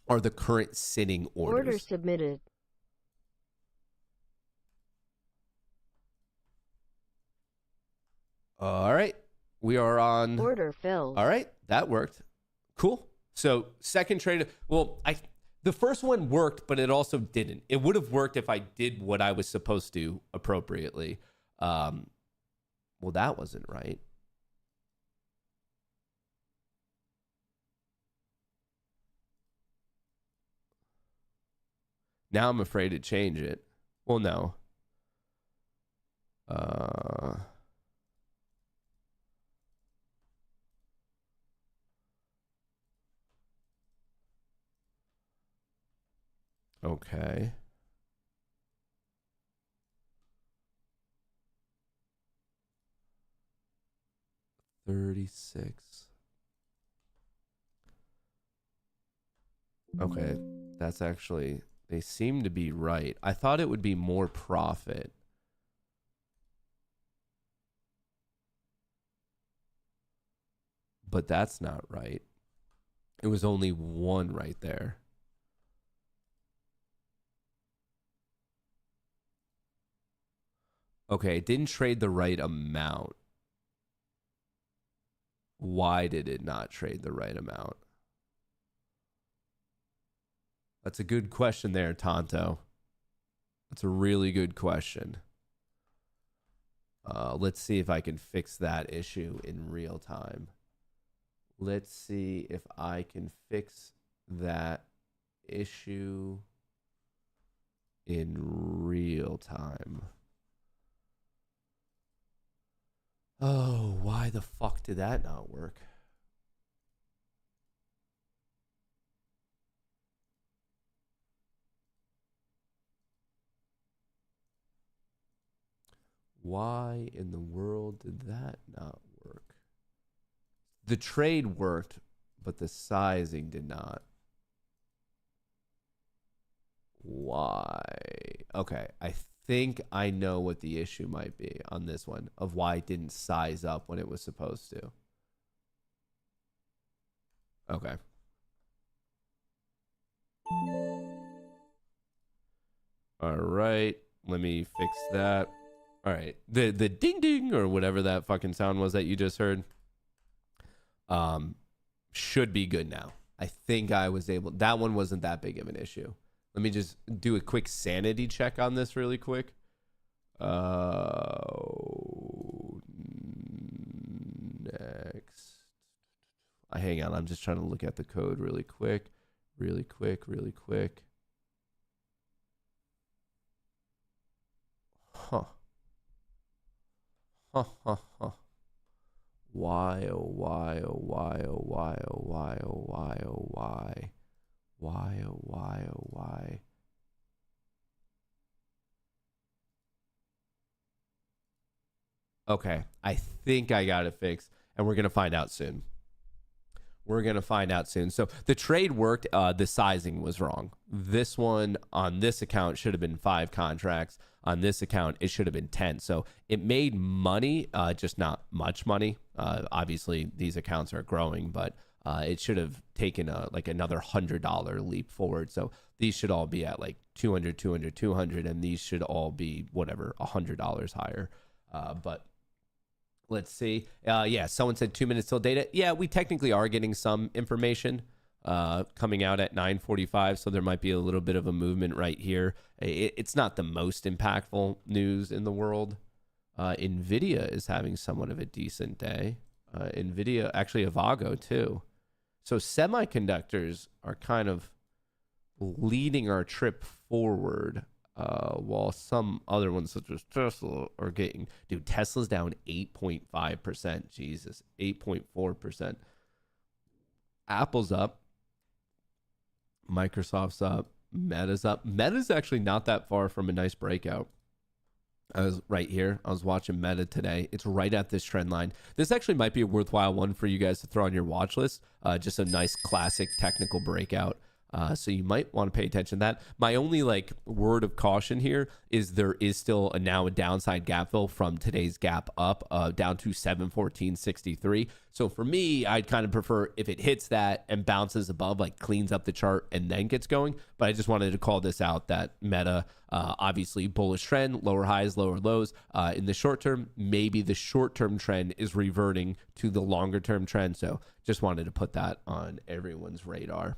are the current sitting orders. Order submitted. All right. We are on. Order filled. All right. That worked. Cool. So second trade. Well, the first one worked, but it also didn't. It would have worked if I did what I was supposed to appropriately. Well, that wasn't right. Now I'm afraid to change it. Well, no. Okay. $36. Okay, that's actually, they seem to be right. I thought it would be more profit. But that's not right. It was only one right there. Okay, it didn't trade the right amount. Why did it not trade the right amount? That's a good question there, Tonto. That's a really good question. Let's see if I can fix that issue in real time. Let's see if I can fix that issue in real time. Oh, why the fuck did that not work? Why in the world did that not work? The trade worked, but the sizing did not. Why? Okay, I think I know what the issue might be on this one of why it didn't size up when it was supposed to. Okay. All right, let me fix that. All right, the ding ding or whatever that fucking sound was that you just heard should be good now. I think I was able, that one wasn't that big of an issue. Let me just do a quick sanity check on this really quick. Next. Hang on, I'm just trying to look at the code really quick. Huh. Why, oh, why, oh, why, oh, why, oh, why, oh, why, oh, why. Why, oh, why, oh, why. Okay, I think I got it fixed, and we're going to find out soon. So the trade worked. The sizing was wrong. This one on this account should have been 5 contracts. On this account, it should have been 10. So it made money, just not much money. Obviously, these accounts are growing, but it should have taken like another $100 leap forward. So these should all be at like 200, 200, 200, and these should all be whatever, $100 higher. But let's see. Yeah, someone said 2 minutes till data. Yeah, we technically are getting some information coming out at 9:45, so there might be a little bit of a movement right here. It's not the most impactful news in the world. NVIDIA is having somewhat of a decent day. NVIDIA, actually Avago too. So semiconductors are kind of leading our trip forward, while some other ones such as Tesla are getting, dude, Tesla's down 8.5%. Jesus, 8.4%. Apple's up. Microsoft's up. Meta's up. Meta's actually not that far from a nice breakout. I was right here. I was watching Meta today. It's right at this trend line. This actually might be a worthwhile one for you guys to throw on your watch list. Just a nice classic technical breakout. So you might want to pay attention to that. My only like word of caution here is there is still now a downside gap fill from today's gap up down to 714.63. So for me, I'd kind of prefer if it hits that and bounces above, like cleans up the chart and then gets going. But I just wanted to call this out that Meta, obviously bullish trend, lower highs, lower lows. In the short term, maybe the short term trend is reverting to the longer term trend. So just wanted to put that on everyone's radar.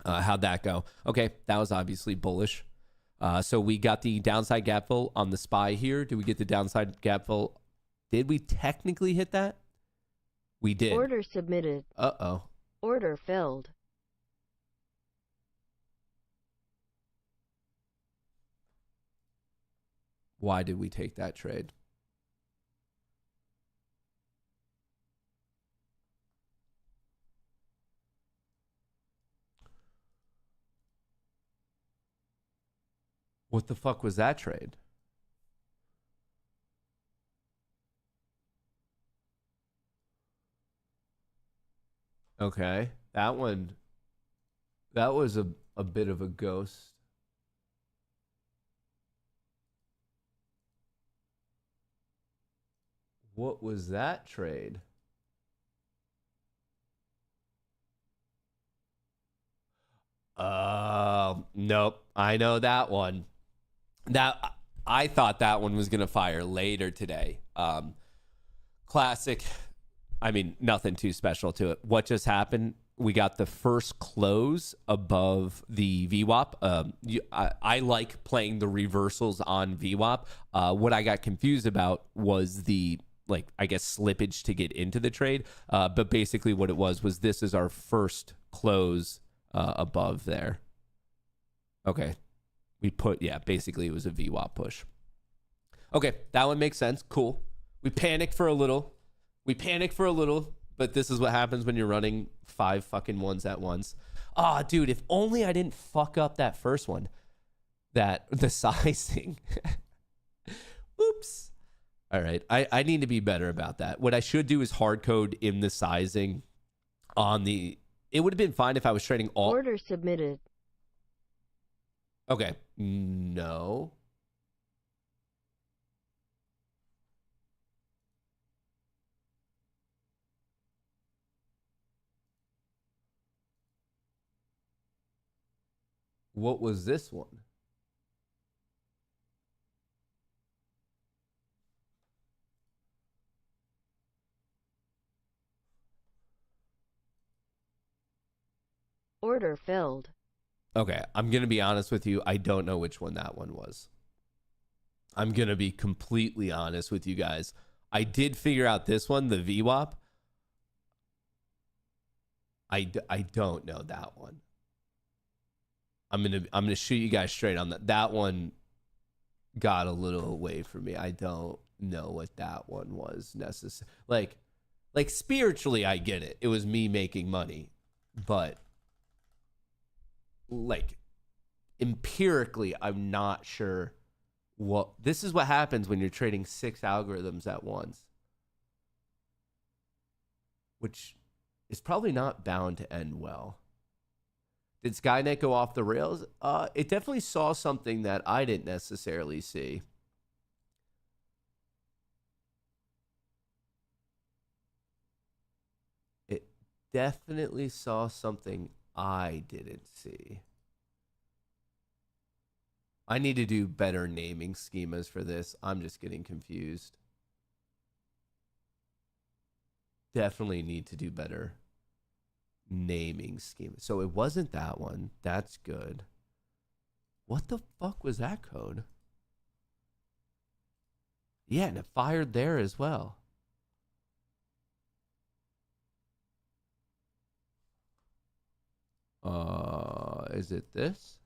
How'd that go? Okay, that was obviously bullish. So we got the downside gap fill on the SPY here. Did we get the downside gap fill? Did we technically hit that? We did. Order submitted. Uh-oh. Order filled. Why did we take that trade? What the fuck was that trade? Okay, that one, that was a bit of a ghost. What was that trade? Nope, I know that one. That I thought that one was gonna fire later today. Classic. I mean, nothing too special to it. What just happened? We got the first close above the VWAP. I like playing the reversals on VWAP. What I got confused about was the, like, I guess, slippage to get into the trade. But basically what it was this is our first close above there. Okay. We put, yeah, basically it was a VWAP push. Okay, that one makes sense. Cool. We panicked for a little. But this is what happens when you're running 5 fucking ones at once. Ah, dude, if only I didn't fuck up that first one. The sizing. Oops. All right, I need to be better about that. What I should do is hard code in the sizing on the... It would have been fine if I was trading all... Order submitted. Okay. No. What was this one? Order filled. Okay, I'm going to be honest with you. I don't know which one that one was. I'm going to be completely honest with you guys. I did figure out this one, the VWAP. I don't know that one. I'm gonna shoot you guys straight on that. That one got a little away from me. I don't know what that one was necessarily. Like spiritually, I get it. It was me making money, but like empirically, I'm not sure what. This is what happens when you're trading 6 algorithms at once, which is probably not bound to end well. Did Skynet go off the rails? It definitely saw something that I didn't necessarily see. It definitely saw something I didn't see. I need to do better naming schemas for this. I'm just getting confused. Definitely need to do better naming scheme. So it wasn't that one. That's good. What the fuck was that code? Yeah, and it fired there as well. Is it this?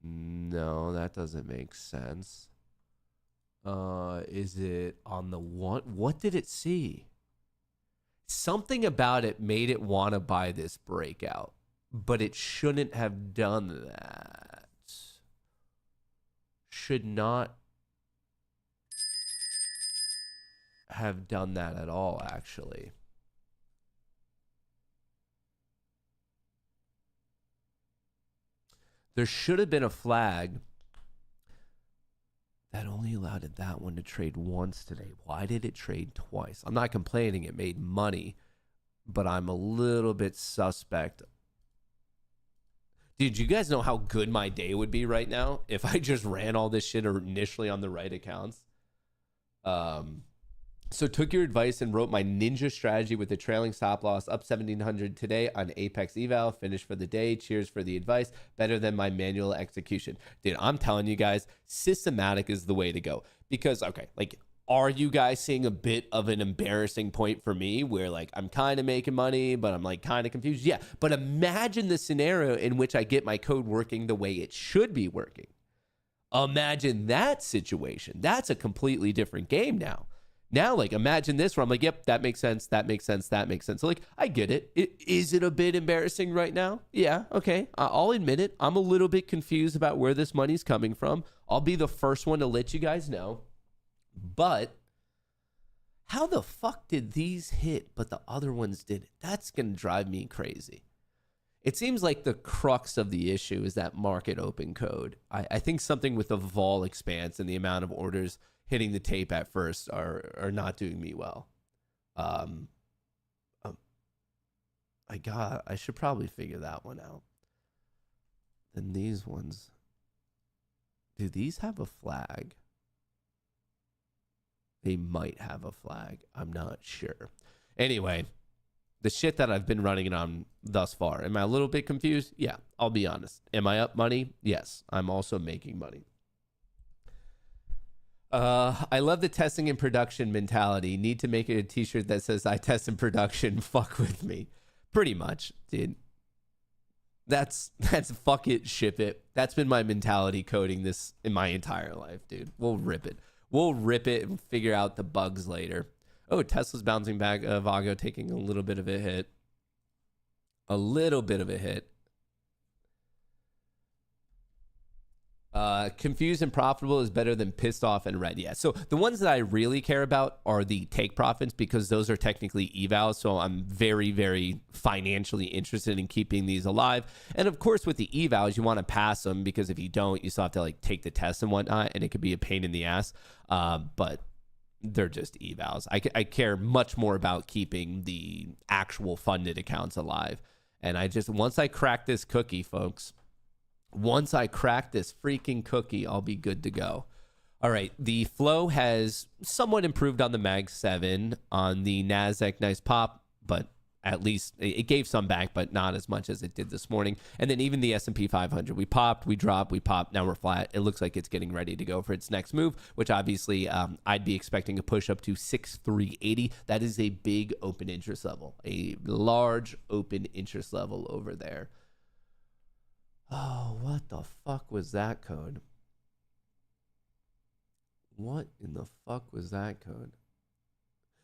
No, that doesn't make sense. Is it on the one? What did it see? Something about it made it want to buy this breakout, but it shouldn't have done that. Should not have done that at all, actually. There should have been a flag that only allowed that one to trade once today. Why did it trade twice? I'm not complaining. It made money, but I'm a little bit suspect. Dude, you guys know how good my day would be right now if I just ran all this shit initially on the right accounts? So took your advice and wrote my ninja strategy with the trailing stop loss up 1,700 today on Apex eval. Finished for the day. Cheers for the advice. Better than my manual execution. Dude, I'm telling you guys, systematic is the way to go. Because, okay, like, are you guys seeing a bit of an embarrassing point for me where, like, I'm kind of making money, but I'm, like, kind of confused? Yeah, but imagine the scenario in which I get my code working the way it should be working. Imagine that situation. That's a completely different game now. Now, like, imagine this where I'm like, yep, that makes sense, that makes sense, that makes sense. So, like, I get it. Is it a bit embarrassing right now? Yeah, okay. I'll admit it. I'm a little bit confused about where this money's coming from. I'll be the first one to let you guys know. But how the fuck did these hit, but the other ones didn't? That's going to drive me crazy. It seems like the crux of the issue is that market open code. I think something with the vol expanse and the amount of orders hitting the tape at first are not doing me well. I should probably figure that one out. Then these ones, do these have a flag? They might have a flag. I'm not sure. Anyway, the shit that I've been running it on thus far, am I a little bit confused? Yeah, I'll be honest. Am I up money? Yes, I'm also making money. I love the testing and production mentality. Need to make it a t-shirt that says I test in production. Fuck with me. Pretty much, dude. That's fuck it, ship it. That's been my mentality coding this in my entire life, dude. We'll rip it. We'll rip it and figure out the bugs later. Oh, Tesla's bouncing back. Vago taking a little bit of a hit. A little bit of a hit. Confused and profitable is better than pissed off and red. Yeah. So the ones that I really care about are the take profits because those are technically evals. So I'm very, very financially interested in keeping these alive. And of course, with the evals, you want to pass them because if you don't, you still have to like take the test and whatnot, and it could be a pain in the ass. But they're just evals. I care much more about keeping the actual funded accounts alive. And once I crack this cookie, folks. Once I crack this freaking cookie, I'll be good to go. All right, the flow has somewhat improved on the Mag 7. On the NASDAQ, nice pop, but at least it gave some back, but not as much as it did this morning. And then even the S&P 500, we popped, we dropped, we popped, now we're flat. It looks like it's getting ready to go for its next move, which obviously I'd be expecting a push up to 6,380. That is a big open interest level, a large open interest level over there. Oh, what the fuck was that code? What in the fuck was that code?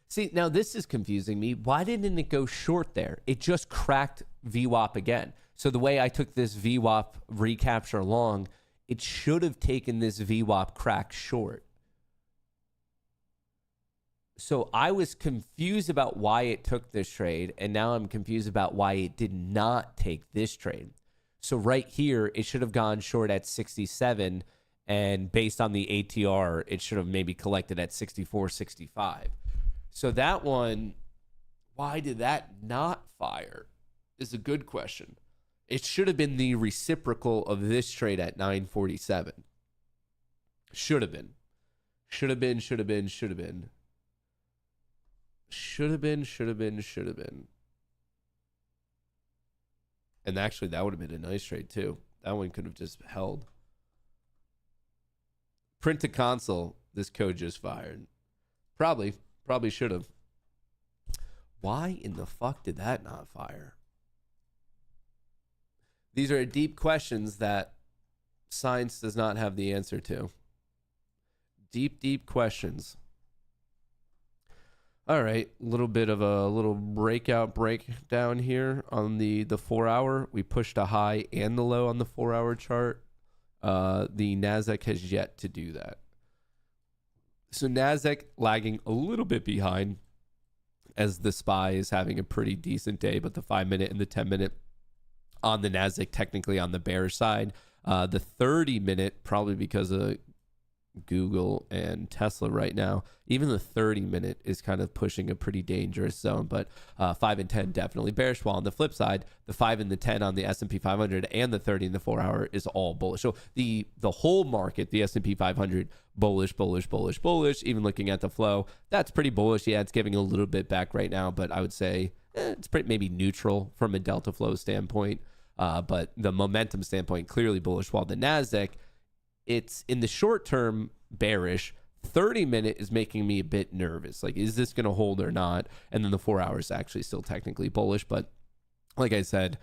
See, now this is confusing me. Why didn't it go short there? It just cracked VWAP again. So the way I took this VWAP recapture long, it should have taken this VWAP crack short. So I was confused about why it took this trade, and now I'm confused about why it did not take this trade. So right here, it should have gone short at 67, and based on the ATR, it should have maybe collected at 64, 65. So that one, why did that not fire is a good question. It should have been the reciprocal of this trade at 947. Should have been. Should have been, should have been, should have been. Should have been, should have been, should have been. And actually, that would have been a nice trade, too. That one could have just held. Print to console, this code just fired. Probably should have. Why in the fuck did that not fire? These are deep questions that science does not have the answer to. Deep questions. All right, a little bit of a little breakdown here on the 4 hour. We pushed a high and the low on the 4 hour chart. The NASDAQ has yet to do that. So NASDAQ lagging a little bit behind as the SPY is having a pretty decent day, but the 5 minute and the 10 minute on the NASDAQ technically on the bearish side. The 30 minute, probably because of Google and Tesla right now, even the 30 minute is kind of pushing a pretty dangerous zone, but 5 and 10 definitely bearish, while on the flip side, the 5 and the 10 on the S&P 500 and the 30 and the 4 hour is all bullish. So the whole market, the S&P 500, bullish. Even looking at the flow, that's pretty bullish. Yeah, it's giving a little bit back right now, but I would say it's pretty maybe neutral from a delta flow standpoint. But the momentum standpoint, clearly bullish, while the NASDAQ, it's in the short term bearish. 30 minute is making me a bit nervous. Like, is this going to hold or not? And then the 4 hours actually still technically bullish. But like I said,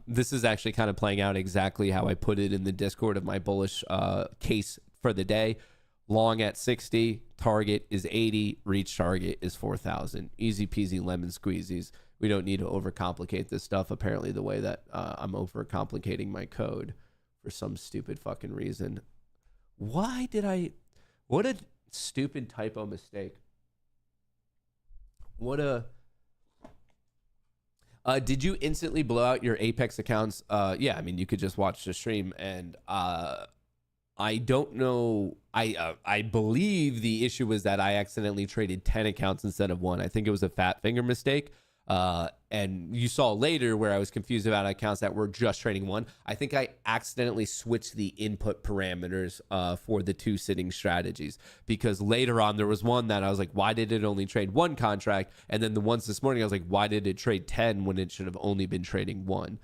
this is actually kind of playing out exactly how I put it in the Discord of my bullish case for the day. Long at 60, target is 80, reach target is 4,000. Easy peasy lemon squeezies. We don't need to overcomplicate this stuff. Apparently the way that I'm overcomplicating my code for some stupid fucking reason. What a stupid typo mistake. Did you instantly blow out your Apex accounts? Yeah, I mean, you could just watch the stream, and I don't know. I believe the issue was that I accidentally traded 10 accounts instead of one. I think it was a fat finger mistake. And you saw later where I was confused about accounts that were just trading one. I think I accidentally switched the input parameters for the two sitting strategies, because later on there was one that I was like, why did it only trade one contract? And then the ones this morning, I was like, why did it trade 10 when it should have only been trading one?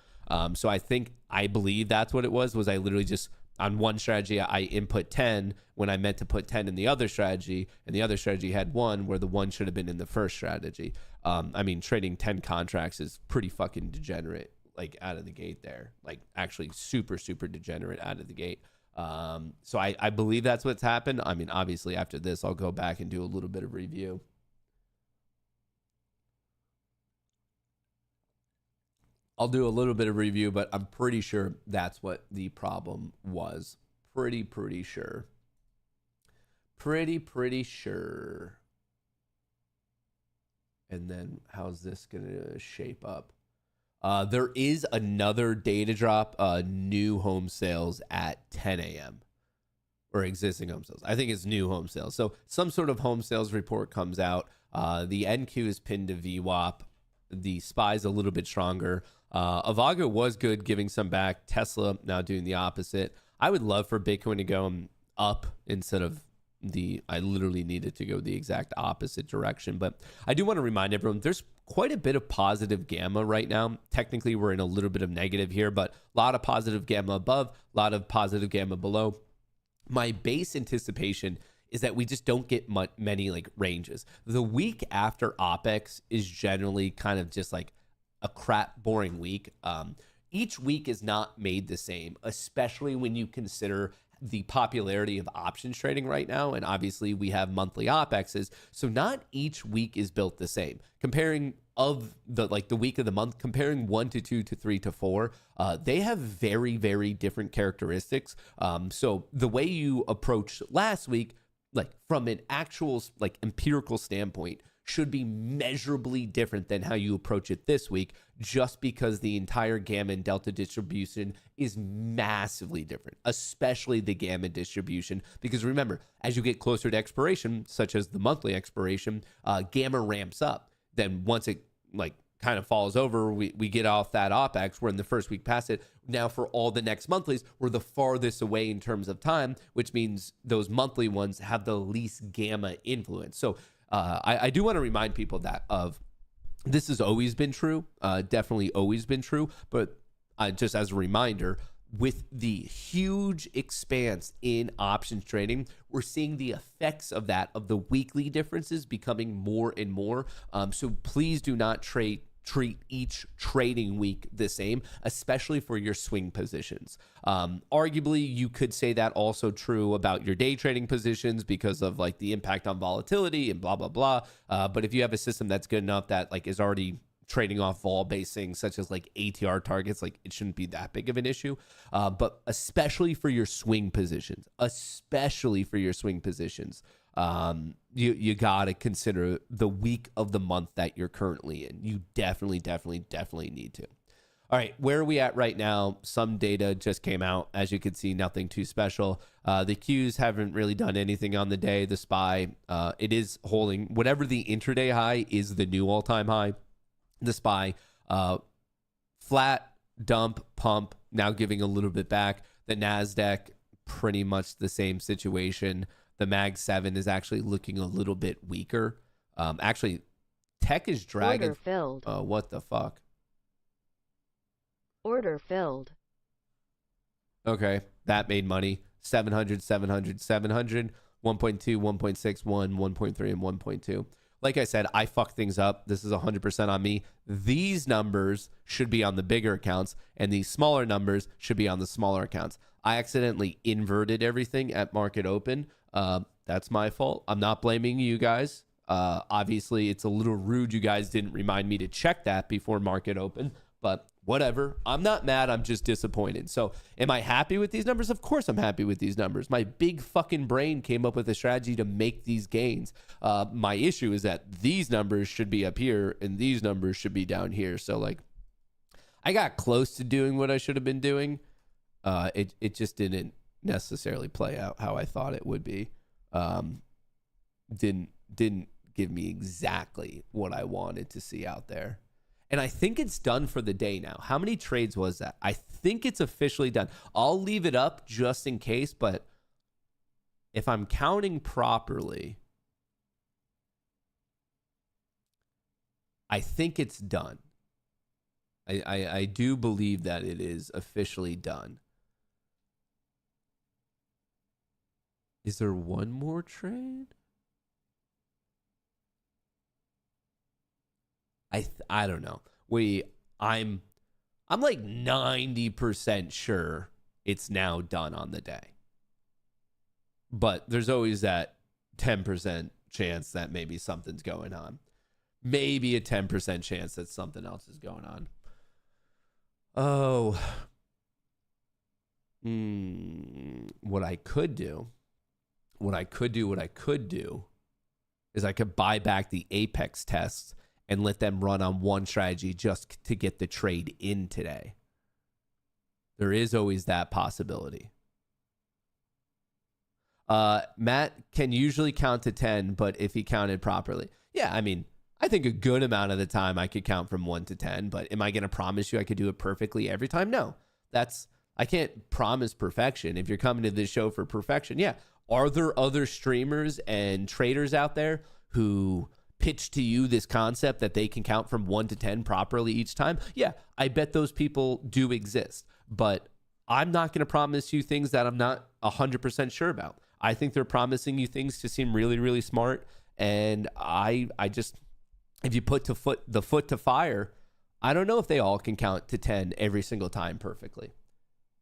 So I believe that's what it was I literally just, on one strategy, I input 10 when I meant to put 10 in the other strategy, and the other strategy had one where the one should have been in the first strategy. I mean, trading 10 contracts is pretty fucking degenerate, like out of the gate there, like actually super degenerate out of the gate. So I believe that's what's happened. I mean, obviously after this, I'll go back and do a little bit of review. I'll do a little bit of review, but I'm pretty sure that's what the problem was. Pretty sure. Pretty sure. And then how's this going to shape up? There is another data drop, new home sales at 10 a.m. or existing home sales. I think it's new home sales. So some sort of home sales report comes out. The NQ is pinned to VWAP. The SPY's a little bit stronger. Avago was good, giving some back. Tesla now doing the opposite. I would love for Bitcoin to go up instead of I literally needed to go the exact opposite direction. But I do want to remind everyone, there's quite a bit of positive gamma right now. Technically, we're in a little bit of negative here, but a lot of positive gamma above, a lot of positive gamma below. My base anticipation is that we just don't get many like ranges. The week after OPEX is generally kind of just like a crap, boring week. Each week is not made the same, especially when you consider the popularity of options trading right now. And obviously we have monthly OPEXs. So not each week is built the same. Comparing of the week of the month, comparing 1 to 2 to 3 to 4, they have very different characteristics. So the way you approached last week, like from an actual like empirical standpoint, should be measurably different than how you approach it this week, just because the entire gamma and delta distribution is massively different, especially the gamma distribution. Because remember, as you get closer to expiration, such as the monthly expiration, gamma ramps up. Then once it like kind of falls over, we get off that OPEX. We're in the first week past it. Now for all the next monthlies, we're the farthest away in terms of time, which means those monthly ones have the least gamma influence. So I do want to remind people that this has always been true, definitely always been true. But just as a reminder, with the huge expanse in options trading, we're seeing the effects of that, of the weekly differences becoming more and more. So please do not treat each trading week the same, especially for your swing positions. Arguably, you could say that also true about your day trading positions because of like the impact on volatility and blah, blah, blah. But if you have a system that's good enough that like is already trading off vol-based things such as like ATR targets, like it shouldn't be that big of an issue. But especially for your swing positions, you got to consider the week of the month that you're currently in. You definitely need to. All right, where are we at right now? Some data just came out. As you can see, nothing too special. The Qs haven't really done anything on the day. The SPY, it is holding whatever the intraday high is, the new all-time high. The SPY, flat, dump, pump, now giving a little bit back. The NASDAQ, pretty much the same situation. The Mag 7 is actually looking a little bit weaker. Actually, tech is dragging. Order filled. What the fuck? Order filled. Okay, that made money. 700, 700, 700, 1.2, 1.6, 1, 1.3, and 1.2. Like I said, I fuck things up. This is 100% on me. These numbers should be on the bigger accounts, and these smaller numbers should be on the smaller accounts. I accidentally inverted everything at market open. That's my fault. I'm not blaming you guys. Obviously, it's a little rude you guys didn't remind me to check that before market open, but whatever. I'm not mad. I'm just disappointed. So am I happy with these numbers? Of course I'm happy with these numbers. My big fucking brain came up with a strategy to make these gains. My issue is that these numbers should be up here and these numbers should be down here. So like I got close to doing what I should have been doing. It just didn't necessarily play out how I thought it would be. Didn't give me exactly what I wanted to see out there. And I think it's done for the day now. How many trades was that? I think it's officially done. I'll leave it up just in case, but if I'm counting properly, I think it's done. I do believe that it is officially done. Is there one more trade? I don't know. I'm like 90% sure it's now done on the day. But there's always that 10% chance that maybe something's going on. Maybe a 10% chance that something else is going on. Oh. What I could do is I could buy back the Apex tests and let them run on one strategy just to get the trade in today. There is always that possibility. Matt can usually count to 10, but if he counted properly. Yeah, I mean, I think a good amount of the time I could count from 1 to 10, but am I going to promise you I could do it perfectly every time? No. I can't promise perfection. If you're coming to this show for perfection, yeah. Are there other streamers and traders out there who pitch to you this concept that they can count from 1 to 10 properly each time? Yeah, I bet those people do exist, but I'm not going to promise you things that I'm not 100% sure about. I think they're promising you things to seem really, really smart, and I just, if you put the foot to fire, I don't know if they all can count to 10 every single time perfectly.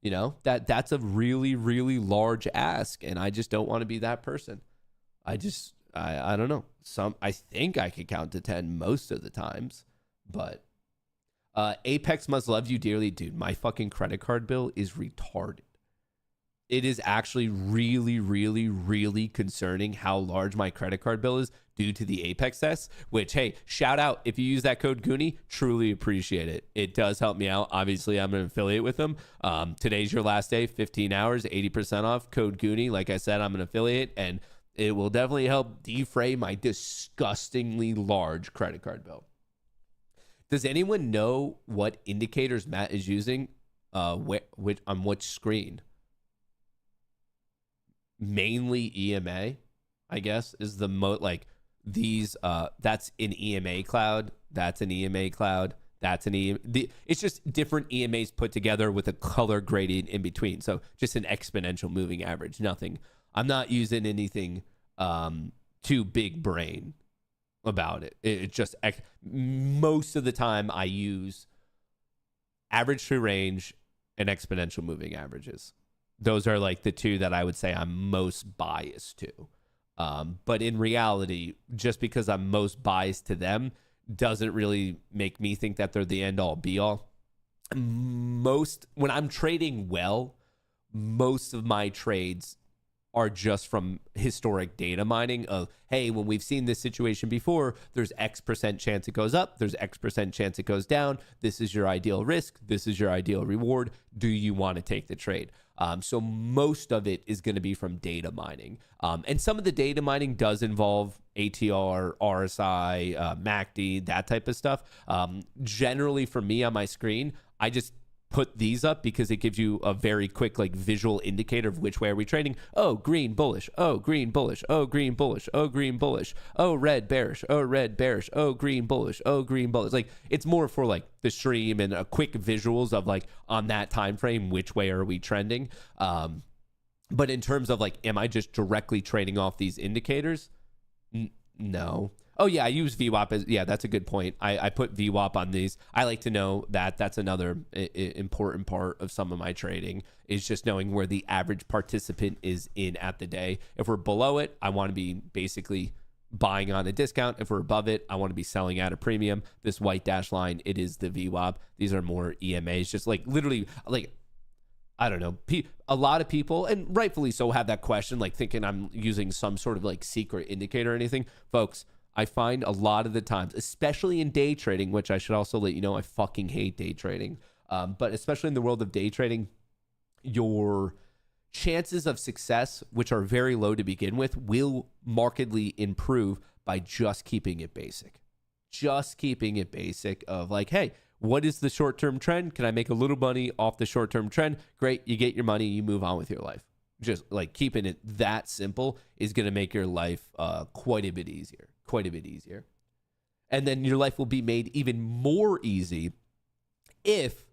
You know, that's a really, really large ask, and I just don't want to be that person. I don't know. I think I could count to 10 most of the times, but Apex must love you dearly, dude. My fucking credit card bill is retarded. It is actually really, really, really concerning how large my credit card bill is due to the Apex tests, which, hey, shout out. If you use that code Goonie, truly appreciate it. It does help me out. Obviously, I'm an affiliate with them. Today's your last day, 15 hours, 80% off, code Goonie. Like I said, I'm an affiliate, and it will definitely help defray my disgustingly large credit card bill. Does anyone know what indicators Matt is using on which screen? Mainly EMA, I guess, is the most, like, these, that's an EMA cloud, that's an EMA cloud, That's an it's just different EMAs put together with a color gradient in between. So just an exponential moving average. Nothing. I'm not using anything too big brain about it. It just most of the time I use average true range and exponential moving averages. Those are like the two that I would say I'm most biased to. But in reality, just because I'm most biased to them doesn't really make me think that they're the end all be all. When I'm trading well, most of my trades are just from historic data mining of, hey, when we've seen this situation before, there's X% chance it goes up, there's X% chance it goes down. This is your ideal risk. This is your ideal reward. Do you want to take the trade? So most of it is going to be from data mining. And some of the data mining does involve ATR, RSI, MACD, that type of stuff. Generally for me on my screen, I just put these up because it gives you a very quick like visual indicator of which way are we trading. Oh, green bullish. Oh, green bullish. Oh, green bullish. Oh, green bullish. Oh, red bearish. Oh, red bearish. Oh, green bullish. Oh, green bullish. Like it's more for like the stream and a quick visuals of like on that time frame, which way are we trending. But in terms of like, am I just directly trading off these indicators? No. Oh yeah, I use VWAP as, yeah, that's a good point. I put VWAP on these. I like to know that. That's another important part of some of my trading is just knowing where the average participant is in at the day. If we're below it, I want to be basically buying on a discount. If we're above it, I want to be selling at a premium. This white dash line, it is the VWAP. These are more EMAs, just like literally like, I don't know. A lot of people, and rightfully so, have that question, like thinking I'm using some sort of like secret indicator or anything. Folks, I find a lot of the times, especially in day trading, which I should also let you know, I fucking hate day trading. But especially in the world of day trading, your chances of success, which are very low to begin with, will markedly improve by just keeping it basic. Just keeping it basic of like, hey, what is the short-term trend? Can I make a little money off the short-term trend? Great, you get your money, you move on with your life. Just like keeping it that simple is going to make your life quite a bit easier. And then your life will be made even more easy if,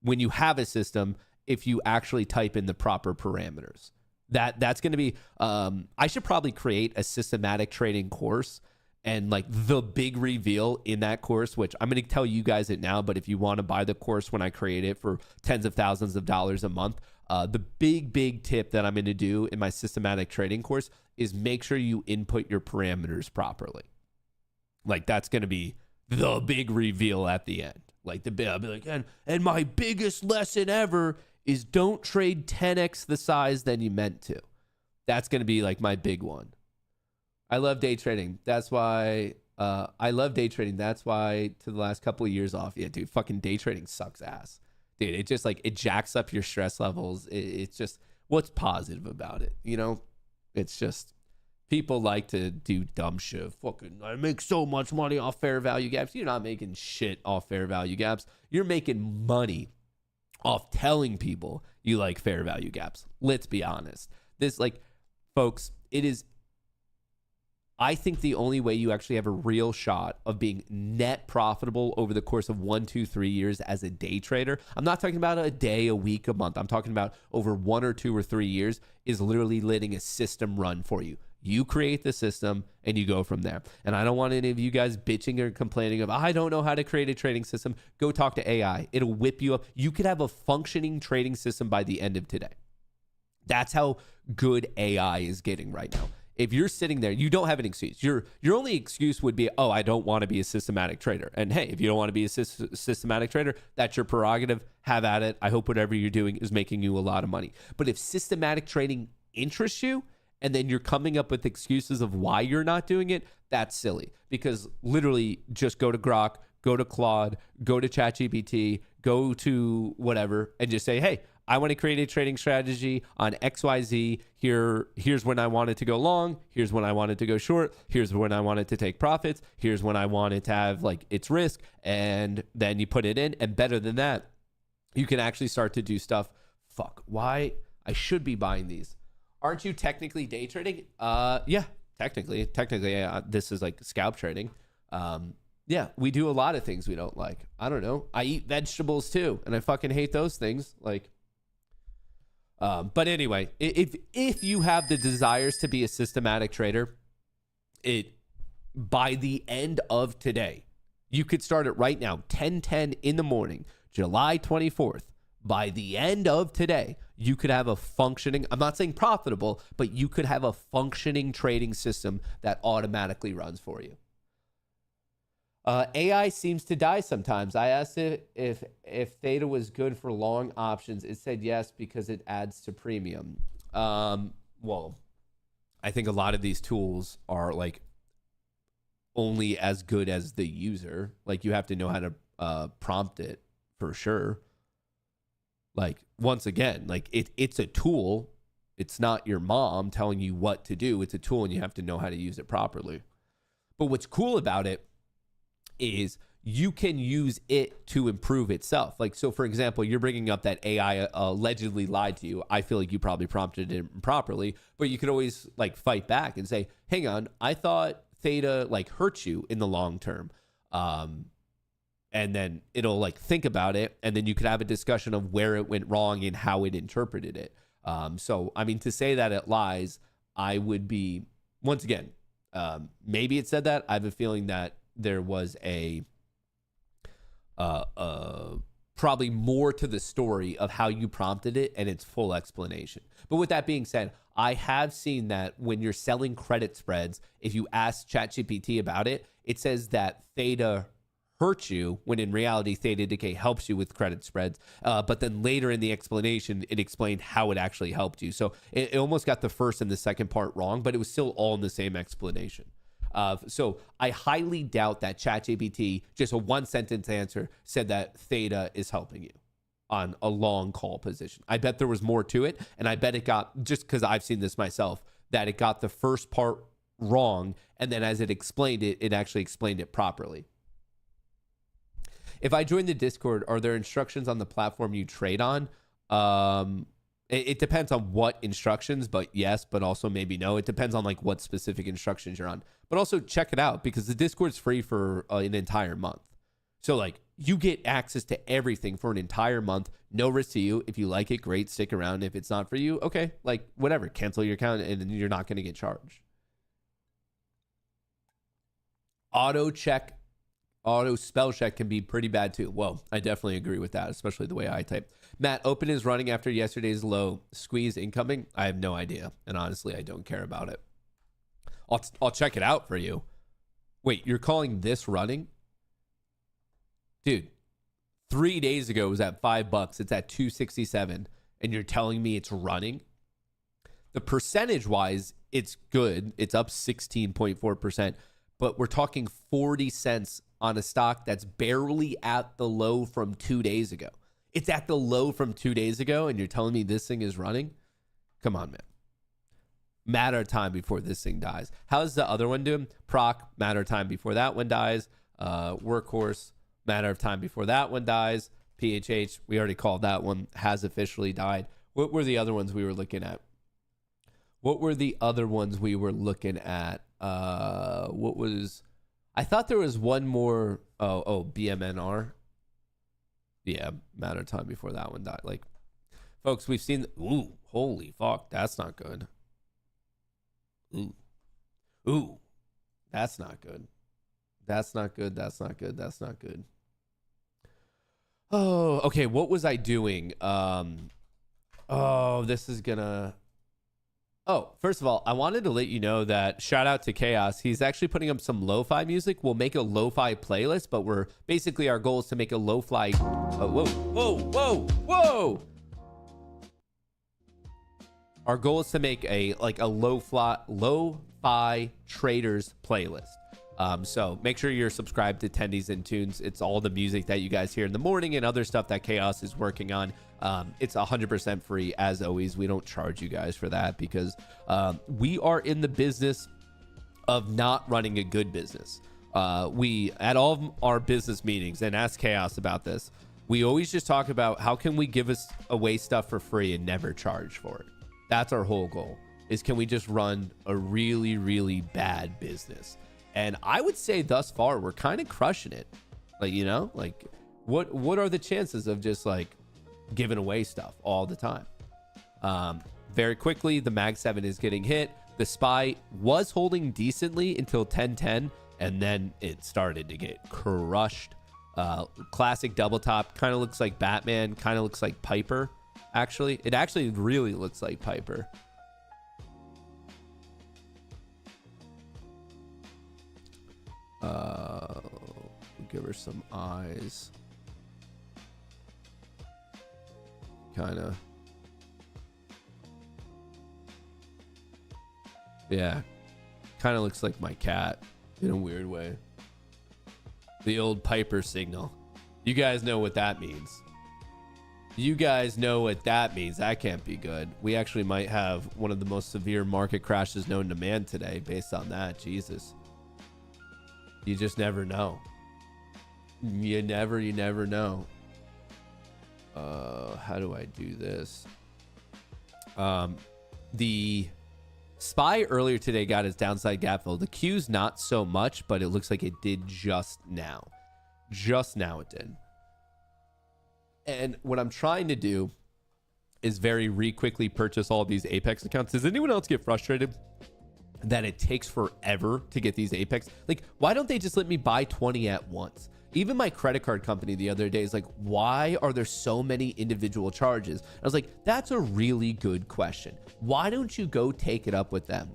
when you have a system, if you actually type in the proper parameters. That's going to be, I should probably create a systematic trading course, and like the big reveal in that course, which I'm going to tell you guys it now, but if you want to buy the course when I create it for tens of thousands of dollars a month, the big tip that I'm going to do in my systematic trading course is make sure you input your parameters properly. Like that's going to be the big reveal at the end. Like I'll be like, and my biggest lesson ever is don't trade 10x the size than you meant to. That's going to be like my big one. I love day trading. That's why I love day trading. That's why to the last couple of years off. Yeah, dude, fucking day trading sucks ass. Dude, it just like, it jacks up your stress levels. It's just, what's positive about it? You know, it's just, people like to do dumb shit. Fucking, I make so much money off fair value gaps. You're not making shit off fair value gaps. You're making money off telling people you like fair value gaps. Let's be honest. This, like, folks, it is, I think the only way you actually have a real shot of being net profitable over the course of 1, 2, 3 years as a day trader, I'm not talking about a day, a week, a month. I'm talking about over 1 or 2 or 3 years, is literally letting a system run for you. You create the system and you go from there. And I don't want any of you guys bitching or complaining of, I don't know how to create a trading system. Go talk to AI. It'll whip you up. You could have a functioning trading system by the end of today. That's how good AI is getting right now. If you're sitting there, you don't have an excuse. Your only excuse would be, oh, I don't want to be a systematic trader. And hey, if you don't want to be a systematic trader, that's your prerogative. Have at it. I hope whatever you're doing is making you a lot of money. But if systematic trading interests you, and then you're coming up with excuses of why you're not doing it, that's silly. Because literally just go to Grok, go to Claude, go to ChatGPT, go to whatever, and just say, hey, I want to create a trading strategy on XYZ. Here's when I want it to go long. Here's when I want it to go short. Here's when I want it to take profits. Here's when I want it to have like its risk. And then you put it in. And better than that, you can actually start to do stuff. Fuck, why? I should be buying these. Aren't you technically day trading? Yeah, technically. Yeah, this is like scalp trading. Yeah, we do a lot of things we don't like. I don't know. I eat vegetables too, and I fucking hate those things. Like, but anyway, if you have the desires to be a systematic trader, by the end of today, you could start it right now, 10:10 in the morning, July 24th. By the end of today, you could have a functioning, I'm not saying profitable, but you could have a functioning trading system that automatically runs for you. AI seems to die sometimes. I asked it if theta was good for long options. It said yes because it adds to premium. Well, I think a lot of these tools are like only as good as the user. Like you have to know how to prompt it for sure. Like once again, like it's a tool. It's not your mom telling you what to do. It's a tool and you have to know how to use it properly. But what's cool about it is you can use it to improve itself. Like, so for example, you're bringing up that AI allegedly lied to you. I feel like you probably prompted it improperly, but you could always like fight back and say, hang on, I thought theta like hurt you in the long term. And then it'll like think about it. And then you could have a discussion of where it went wrong and how it interpreted it. So, I mean, to say that it lies, I would be, once again, maybe it said that. I have a feeling that there was probably more to the story of how you prompted it and its full explanation. But with that being said, I have seen that when you're selling credit spreads, if you ask ChatGPT about it, it says that theta hurt you, when in reality theta decay helps you with credit spreads, but then later in the explanation it explained how it actually helped you. So it almost got the first and the second part wrong, but it was still all in the same explanation. So I highly doubt that ChatGPT, just a one sentence answer, said that theta is helping you on a long call position. I bet there was more to it, and I bet it got, just because I've seen this myself, that it got the first part wrong, and then as it explained it, it actually explained it properly. If I join the Discord, are there instructions on the platform you trade on? It depends on what instructions, but yes, but also maybe no. It depends on like what specific instructions you're on. But also check it out because the Discord's free for an entire month. So like you get access to everything for an entire month. No risk to you. If you like it, great. Stick around. If it's not for you, okay, like whatever. Cancel your account and you're not going to get charged. Auto spell check can be pretty bad too. Well, I definitely agree with that, especially the way I type. Matt, open is running after yesterday's low. Squeeze incoming? I have no idea. And honestly, I don't care about it. I'll check it out for you. Wait, you're calling this running? Dude, 3 days ago it was at $5. It's at $2.67. And you're telling me it's running? The percentage wise, it's good. It's up 16.4%. But we're talking 40 cents on a stock that's barely at the low from 2 days ago. It's at the low from 2 days ago, and you're telling me this thing is running? Come on, man. Matter of time before this thing dies. How's the other one doing? Proc, matter of time before that one dies. Workhorse, matter of time before that one dies. PHH, we already called that one, has officially died. What were the other ones we were looking at? What was... I thought there was one more. Oh, BMNR. Yeah, matter of time before that one died. Like, folks, we've seen. Ooh, holy fuck, that's not good. Ooh, that's not good. That's not good. That's not good. That's not good. Oh, okay. What was I doing? This is gonna. Oh, first of all, I wanted to let you know that shout out to Chaos. He's actually putting up some lo-fi music. We'll make a lo-fi playlist, but our goal is to make a lo-fi. Whoa. Our goal is to make a lo-fi traders playlist. So make sure you're subscribed to Tendies and Tunes. It's all the music that you guys hear in the morning and other stuff that Chaos is working on. It's 100% free. As always, we don't charge you guys for that because we are in the business of not running a good business. We, at all of our business meetings, and ask Chaos about this, we always just talk about how can we give us away stuff for free and never charge for it. That's our whole goal, is can we just run a really, really bad business? And I would say thus far, we're kind of crushing it. Like, you know, like what are the chances of just like giving away stuff all the time? Very quickly, the Mag 7 is getting hit. The SPY was holding decently until 10:10, and then it started to get crushed. Classic double top, kind of looks like Batman, kind of looks like Piper. Actually, it actually really looks like Piper. Give her some eyes. Kind of. Yeah. Kind of looks like my cat in a weird way. The old Piper signal. You guys know what that means. You guys know what that means. That can't be good. We actually might have one of the most severe market crashes known to man today based on that. Jesus. You just never know. You never know. How do I do this? The SPY earlier today got its downside gap fill. The Q's not so much, but it looks like it did just now. Just now it did. And what I'm trying to do is very quickly purchase all these Apex accounts. Does anyone else get frustrated that it takes forever to get these Apex? Like, why don't they just let me buy 20 at once? Even my credit card company the other day is like, why are there so many individual charges? I was like, that's a really good question. Why don't you go take it up with them?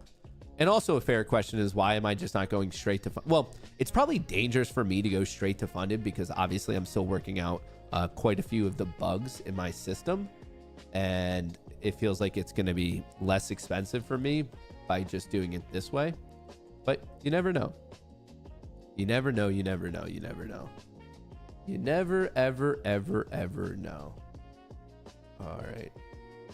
And also a fair question is, why am I just not going straight to well, it's probably dangerous for me to go straight to funded because obviously I'm still working out quite a few of the bugs in my system, and it feels like it's going to be less expensive for me by just doing it this way. But you never know. You never know. You never know. You never know. You never, ever know. All right.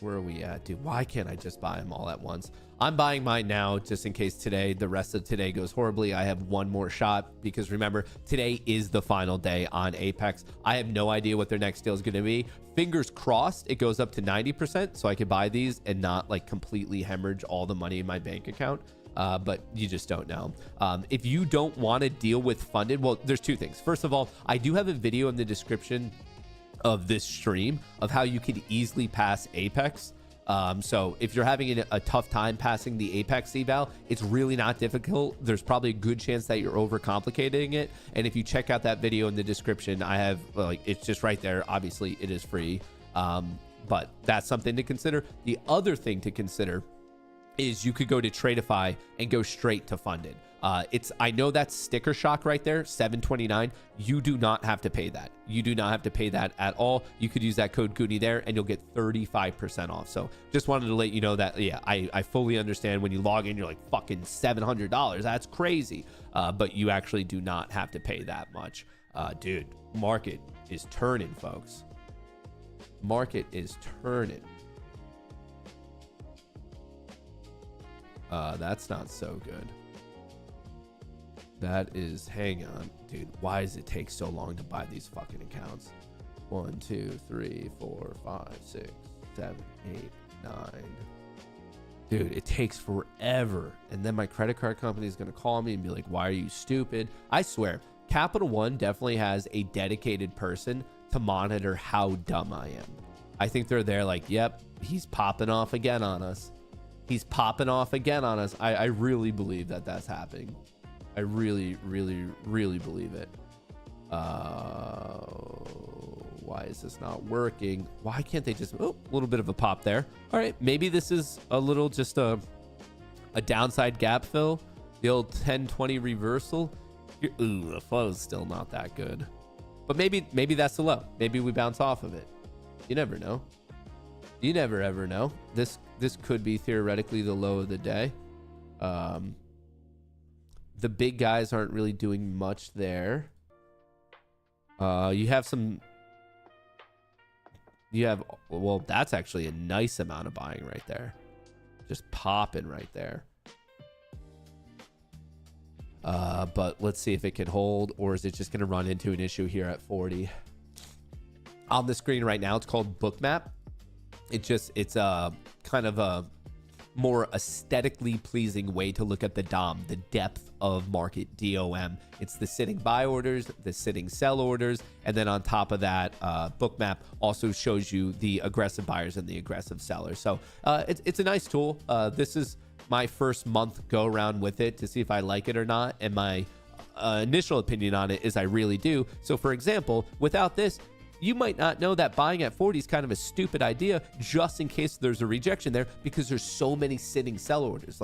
Where are we at, dude? Why can't I just buy them all at once? I'm buying mine now just in case the rest of today goes horribly. I have one more shot because remember, today is the final day on Apex. I have no idea what their next deal is going to be. Fingers crossed it goes up to 90% so I could buy these and not like completely hemorrhage all the money in my bank account. But you just don't know. If you don't want to deal with funded, well, there's two things. First of all, I do have a video in the description of this stream of how you could easily pass Apex. So if you're having a tough time passing the Apex eval, it's really not difficult. There's probably a good chance that you're overcomplicating it. And if you check out that video in the description, I have like, it's just right there. Obviously it is free. But that's something to consider. The other thing to consider is you could go to Tradeify and go straight to funded. I know that's sticker shock right there, $7.29. You do not have to pay that. You do not have to pay that at all. You could use that code Goonie there and you'll get 35% off. So just wanted to let you know that, yeah, I fully understand when you log in, you're like fucking $700. That's crazy. But you actually do not have to pay that much. Dude, market is turning, folks. Market is turning. That's not so good. That is, hang on, dude. Why does it take so long to buy these fucking accounts? 1, 2, 3, 4, 5, 6, 7, 8, 9. Dude, it takes forever. And then my credit card company is going to call me and be like, why are you stupid? I swear, Capital One definitely has a dedicated person to monitor how dumb I am. I think they're there like, yep, he's popping off again on us. He's popping off again on us. I really believe that that's happening. I really believe it. Why is this not working? Why can't they just, oh, a little bit of a pop there. All right, maybe this is a little just a downside gap fill. The old 10-20 reversal. Ooh, the flow is still not that good. But maybe that's the low. Maybe we bounce off of it. You never know. You never ever know. This could be theoretically the low of the day. The big guys aren't really doing much there. You have, well, that's actually a nice amount of buying right there. Just popping right there. But let's see if it can hold, or is it just going to run into an issue here at 40? On the screen right now, it's called Bookmap. It's kind of a more aesthetically pleasing way to look at the DOM, the depth of market, DOM. It's the sitting buy orders, the sitting sell orders, and then on top of that, Bookmap also shows you the aggressive buyers and the aggressive sellers. So it's a nice tool. This is my first month go around with it to see if I like it or not, and my initial opinion on it is I really do. So for example, without this, you might not know that buying at 40 is kind of a stupid idea, just in case there's a rejection there, because there's so many sitting sell orders.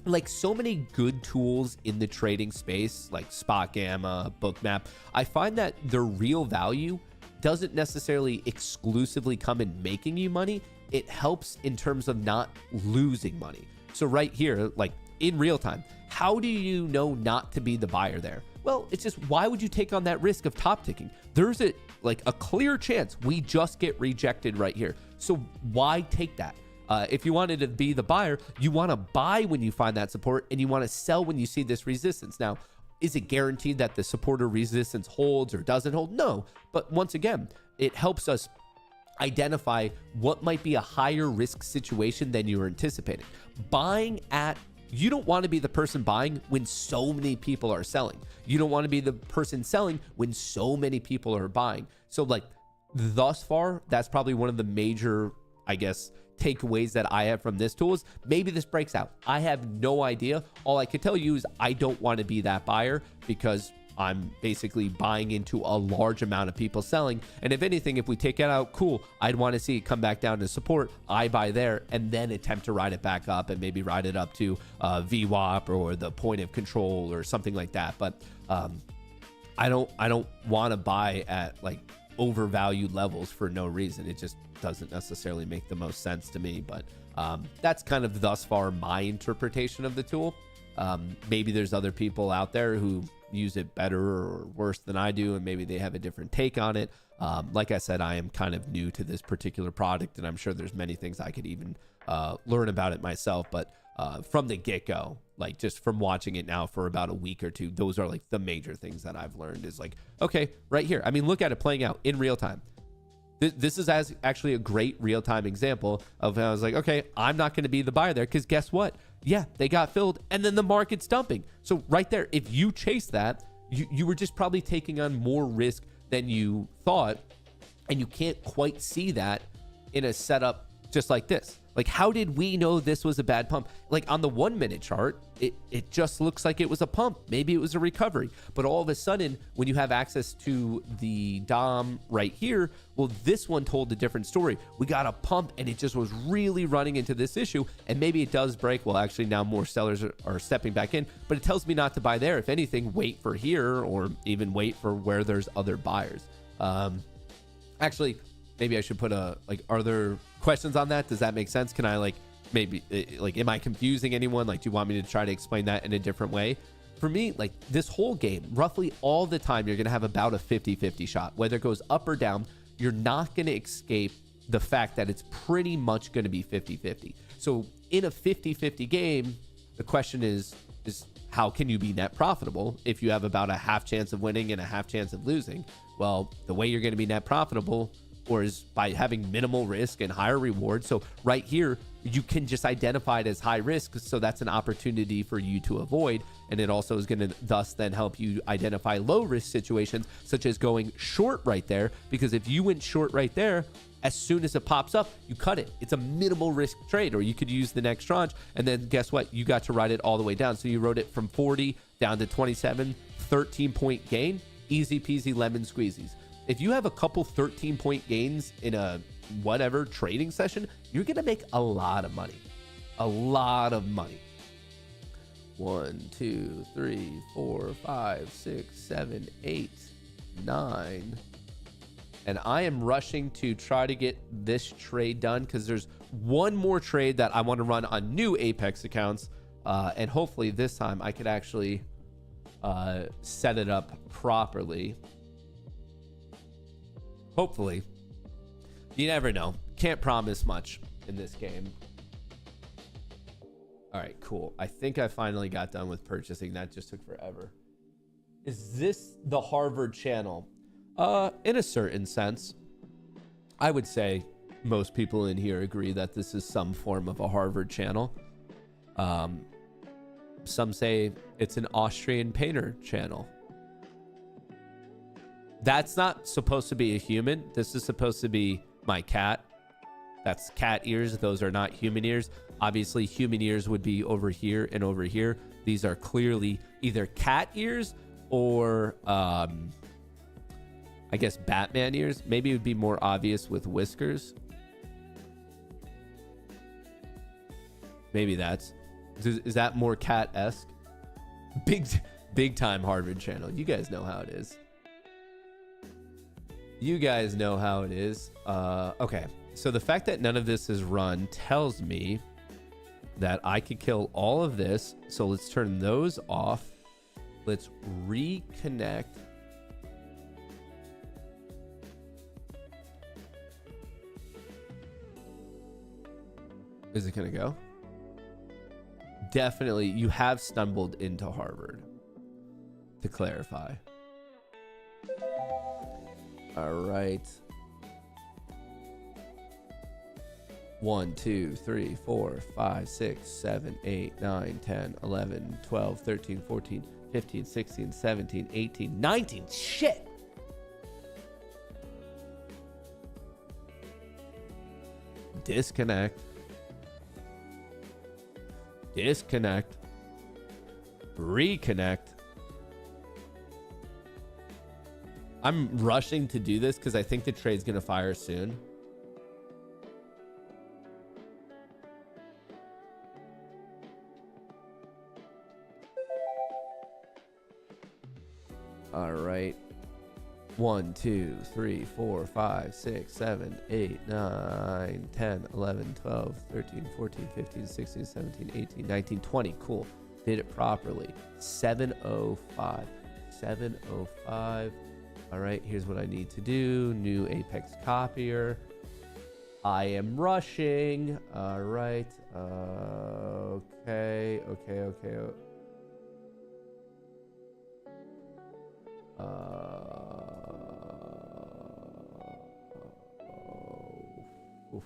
Like so many good tools in the trading space, like Spot Gamma, Bookmap, I find that their real value doesn't necessarily exclusively come in making you money. It helps in terms of not losing money. So right here, like in real time, how do you know not to be the buyer there? Well, it's just, why would you take on that risk of top ticking? There's a clear chance we just get rejected right here. So why take that? If you wanted to be the buyer, you want to buy when you find that support, and you want to sell when you see this resistance. Now, is it guaranteed that the support or resistance holds or doesn't hold? No. But once again, it helps us identify what might be a higher risk situation than you were anticipating. You don't want to be the person buying when so many people are selling. You don't want to be the person selling when so many people are buying. So like thus far, that's probably one of the major, I guess, takeaways that I have from this tool is maybe this breaks out. I have no idea. All I can tell you is I don't want to be that buyer because I'm basically buying into a large amount of people selling. And if anything, if we take it out, cool, I'd want to see it come back down to support. I buy there and then attempt to ride it back up and maybe ride it up to VWAP or the point of control or something like that. But I don't want to buy at like overvalued levels for no reason. It just doesn't necessarily make the most sense to me. But that's kind of thus far my interpretation of the tool. Maybe there's other people out there who use it better or worse than I do, and maybe they have a different take on it. Like I said, I am kind of new to this particular product, and I'm sure there's many things I could even learn about it myself. But from the get-go, like just from watching it now for about a week or two, those are like the major things that I've learned is like, okay, right here. I mean, look at it playing out in real time. This is actually a great real-time example of how I was like, okay, I'm not going to be the buyer there because guess what? Yeah, they got filled and then the market's dumping. So right there, if you chase that, you were just probably taking on more risk than you thought, and you can't quite see that in a setup just like this. Like, how did we know this was a bad pump? Like on the 1 minute chart, it just looks like it was a pump. Maybe it was a recovery. But all of a sudden, when you have access to the DOM right here, well, this one told a different story. We got a pump and it just was really running into this issue. And maybe it does break. Well, actually now more sellers are stepping back in, but it tells me not to buy there. If anything, wait for here or even wait for where there's other buyers. Actually, maybe I should put are there questions on that? Does that make sense? Can I am I confusing anyone? Like, do you want me to try to explain that in a different way? For me, like this whole game, roughly all the time, you're going to have about a 50-50 shot. Whether it goes up or down, you're not going to escape the fact that it's pretty much going to be 50-50. So in a 50-50 game, the question is how can you be net profitable if you have about a half chance of winning and a half chance of losing? Well, the way you're going to be net profitable or is by having minimal risk and higher reward. So right here, you can just identify it as high risk. So that's an opportunity for you to avoid. And it also is going to thus then help you identify low risk situations, such as going short right there. Because if you went short right there, as soon as it pops up, you cut it. It's a minimal risk trade, or you could use the next tranche. And then guess what? You got to ride it all the way down. So you rode it from 40 down to 27, 13-point gain, easy peasy lemon squeezies. If you have a couple 13-point gains in a whatever trading session, you're going to make a lot of money. A lot of money. 1, 2, 3, 4, 5, 6, 7, 8, 9. And I am rushing to try to get this trade done because there's one more trade that I want to run on new Apex accounts. And hopefully this time I could actually set it up properly. Hopefully. You never know. Can't promise much in this game. All right, cool. I think I finally got done with purchasing. That just took forever. Is this the Harvard channel? In a certain sense, I would say most people in here agree that this is some form of a Harvard channel. Some say it's an Austrian painter channel. That's not supposed to be a human. This is supposed to be my cat. That's cat ears. Those are not human ears. Obviously, human ears would be over here and over here. These are clearly either cat ears or, I guess, Batman ears. Maybe it would be more obvious with whiskers. Maybe that's... Is that more cat-esque? Big time Harvard channel. You guys know how it is. You guys know how it is. Okay. So the fact that none of this is run tells me that I could kill all of this. So let's turn those off. Let's reconnect. Is it going to go? Definitely, you have stumbled into Harvard, to clarify. All right. 1, 2, 3, 4, 5, 6, 7, 8, 9, 10, 11, 12, 13, 14, 15, 16, 17, 18, 19. Shit. Disconnect. Disconnect. Reconnect. I'm rushing to do this because I think the trade's going to fire soon. All right. 1, 2, 3, 4, 5, 6, 7, 8, 9, 10, 11, 12, 13, 14, 15, 16, 17, 18, 19, 20. Cool. Did it properly. 705. 705. All right. Here's what I need to do. New Apex copier. I am rushing. All right. Okay. Oof.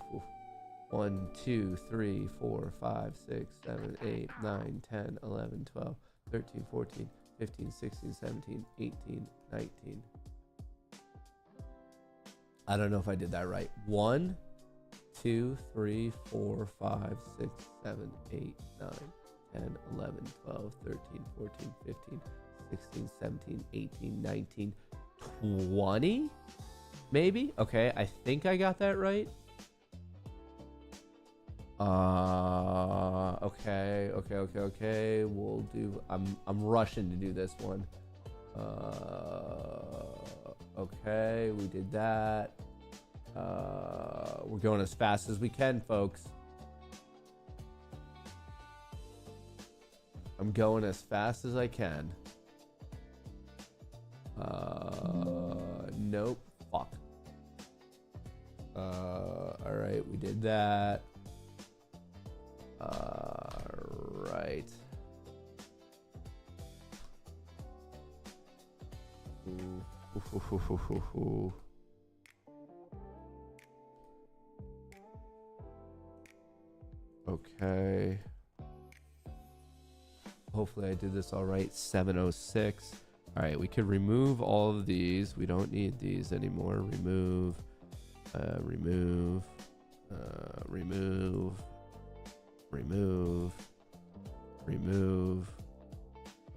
1, 2, 3, 4, 5, 6, 7, 8, 9, 10, 11, 12, 13, 14, 15, 16, 17, 18, 19. I don't know if I did that right. 1, 2, 3, 4, 5, 6, 7, 8, 9, 10, 11, 12, 13, 14, 15, 16, 17, 18, 19, 20? Maybe? Okay, I think I got that right. Okay. We'll do... I'm rushing to do this one. Okay, we did that. We're going as fast as we can, folks. I'm going as fast as I can. Nope. Fuck. All right, we did that. Right. Ooh. Okay. Hopefully I did this all right. 706. All right, we could remove all of these. We don't need these anymore. Remove.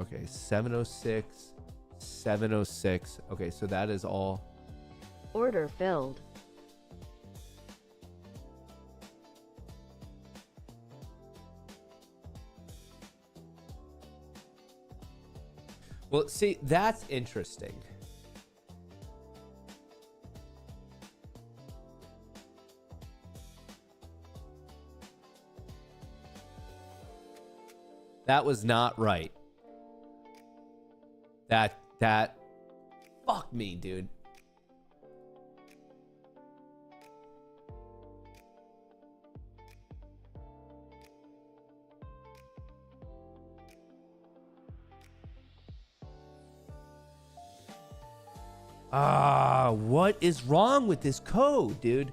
Okay, 706. Okay, so that is all. Order filled. Well, see, that's interesting. That was not right. That fuck me, dude. What is wrong with this code, dude?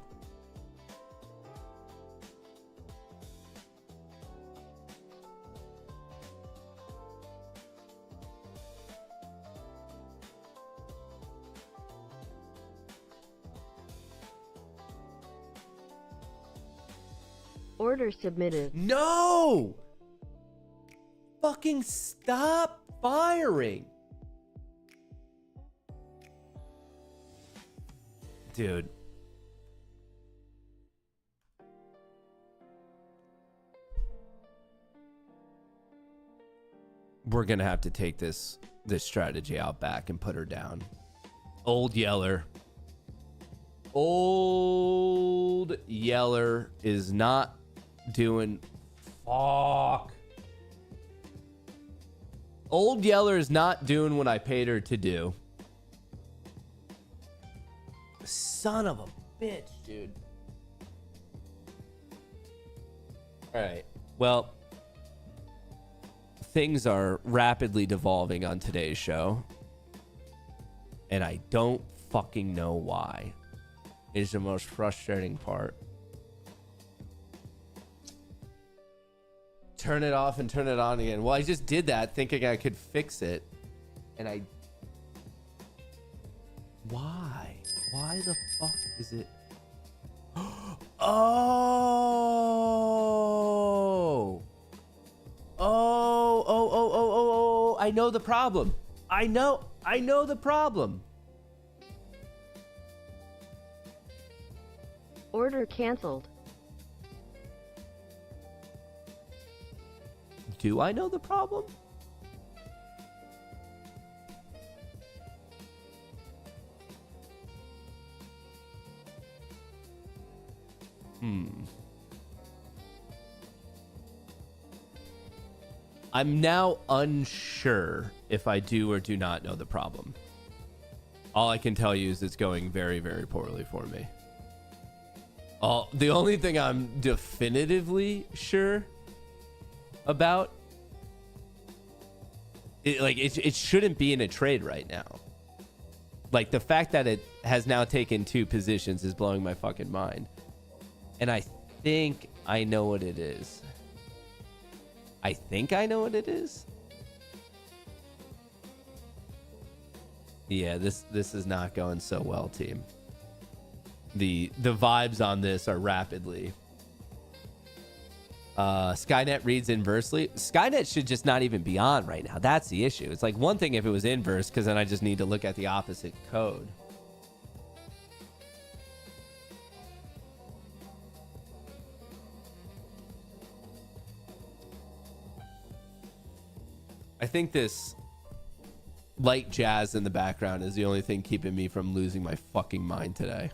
Order submitted. No! Fucking stop firing. Dude. We're gonna have to take this strategy out back and put her down. Old Yeller. Old Yeller is not doing fuck. Old Yeller is not doing what I paid her to do. Son of a bitch, dude. All right. Well, things are rapidly devolving on today's show, and I don't fucking know why. It's the most frustrating part. Turn it off and turn it on again. Well, I just did that thinking I could fix it, and I... Why? Why the fuck is it... Oh! Oh, I know the problem. I know the problem. Order canceled. Do I know the problem? I'm now unsure if I do or do not know the problem. All I can tell you is it's going very, very poorly for me. The only thing I'm definitively sure about, it shouldn't be in a trade right now. Like, the fact that it has now taken 2 positions is blowing my fucking mind. And I think I know what it is. I think I know what it is. Yeah, this is not going so well, team. The vibes on this are rapidly. Skynet reads inversely. Skynet should just not even be on right now. That's the issue. It's like one thing if it was inverse, because then I just need to look at the opposite code. I think this light jazz in the background is the only thing keeping me from losing my fucking mind today.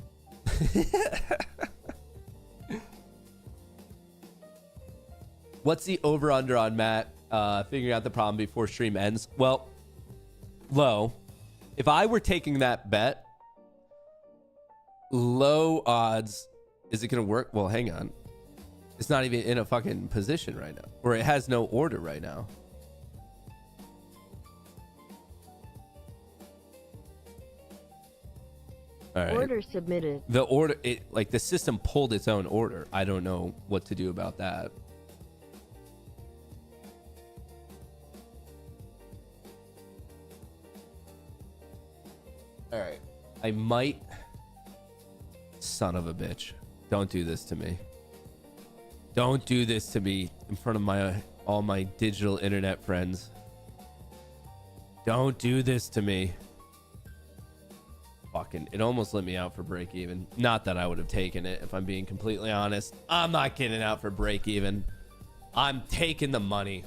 What's the over-under on Matt figuring out the problem before stream ends? Well, low. If I were taking that bet, low odds. Is it going to work? Well, hang on. It's not even in a fucking position right now. Or it has no order right now. All right. Order submitted. The order, like the system pulled its own order. I don't know what to do about that. All right. I might... Son of a bitch. Don't do this to me. Don't do this to me in front of all my digital internet friends. Don't do this to me. Fucking, it almost let me out for break even. Not that I would have taken it, if I'm being completely honest. I'm not getting out for break even. I'm taking the money.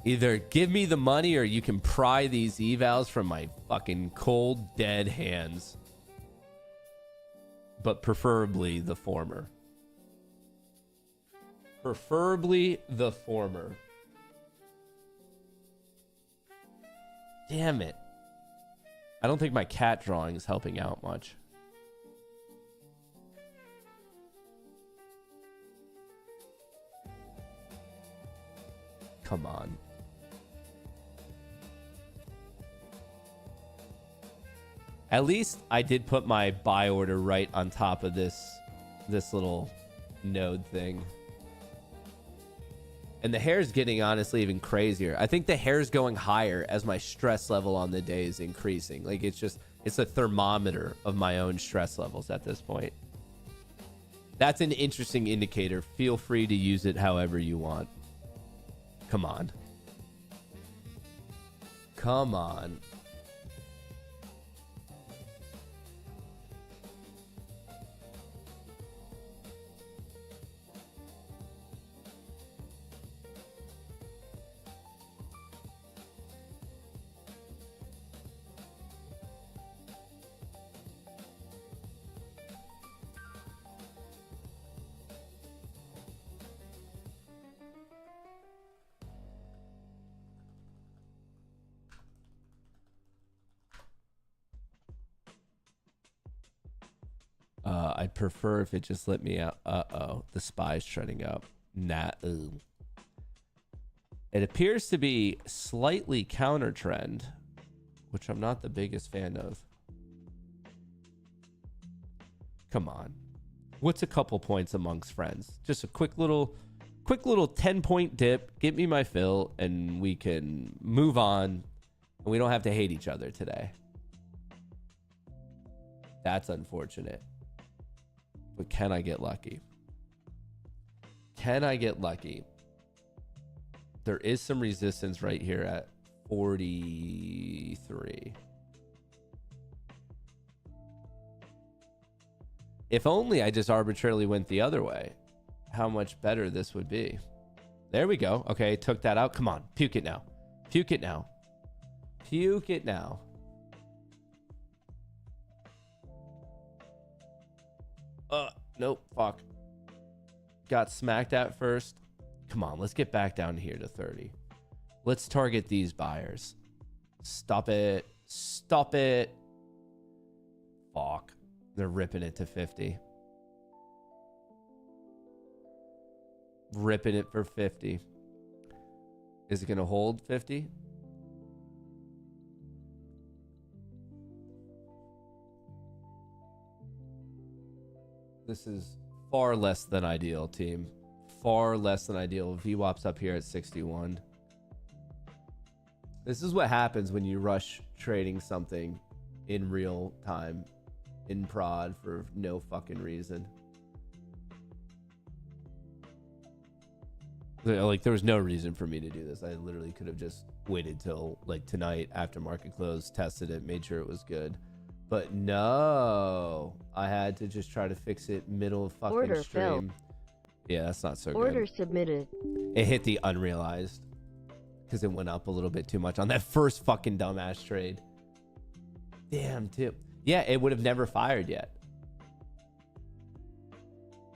Either give me the money or you can pry these evals from my fucking cold, dead hands. But preferably the former. Preferably the former. Damn it. I don't think my cat drawing is helping out much. Come on. At least I did put my buy order right on top of this little node thing. And the hair's getting honestly even crazier. I think the hair's going higher as my stress level on the day is increasing. Like it's a thermometer of my own stress levels at this point. That's an interesting indicator. Feel free to use it however you want. Come on. Come on. I'd prefer if it just let me out. Uh-oh. The spy's trending up. Nah. Ugh. It appears to be slightly counter trend, which I'm not the biggest fan of. Come on. What's a couple points amongst friends? Just a quick little 10-point dip. Get me my fill, and we can move on. And we don't have to hate each other today. That's unfortunate. But can I get lucky? Can I get lucky? There is some resistance right here at 43. If only I just arbitrarily went the other way, how much better this would be. There we go. Okay, took that out. Come on, puke it now. Puke it now. Puke it now. Nope, fuck. Got smacked at first. Come on, let's get back down here to 30. Let's target these buyers. Stop it. Stop it. Fuck. They're ripping it to 50. Ripping it for 50. Is it going to hold 50? This is far less than ideal, team. Far less than ideal. VWAP's up here at 61. This is what happens when you rush trading something in real time, in prod, for no fucking reason. Like, there was no reason for me to do this. I literally could have just waited till like tonight after market close, tested it, made sure it was good. But no, I had to just try to fix it middle of fucking Order stream. filled. Yeah, that's not so Order good. submitted. It hit the unrealized because it went up a little bit too much on that first fucking dumbass trade. Damn, too. Yeah, it would have never fired yet.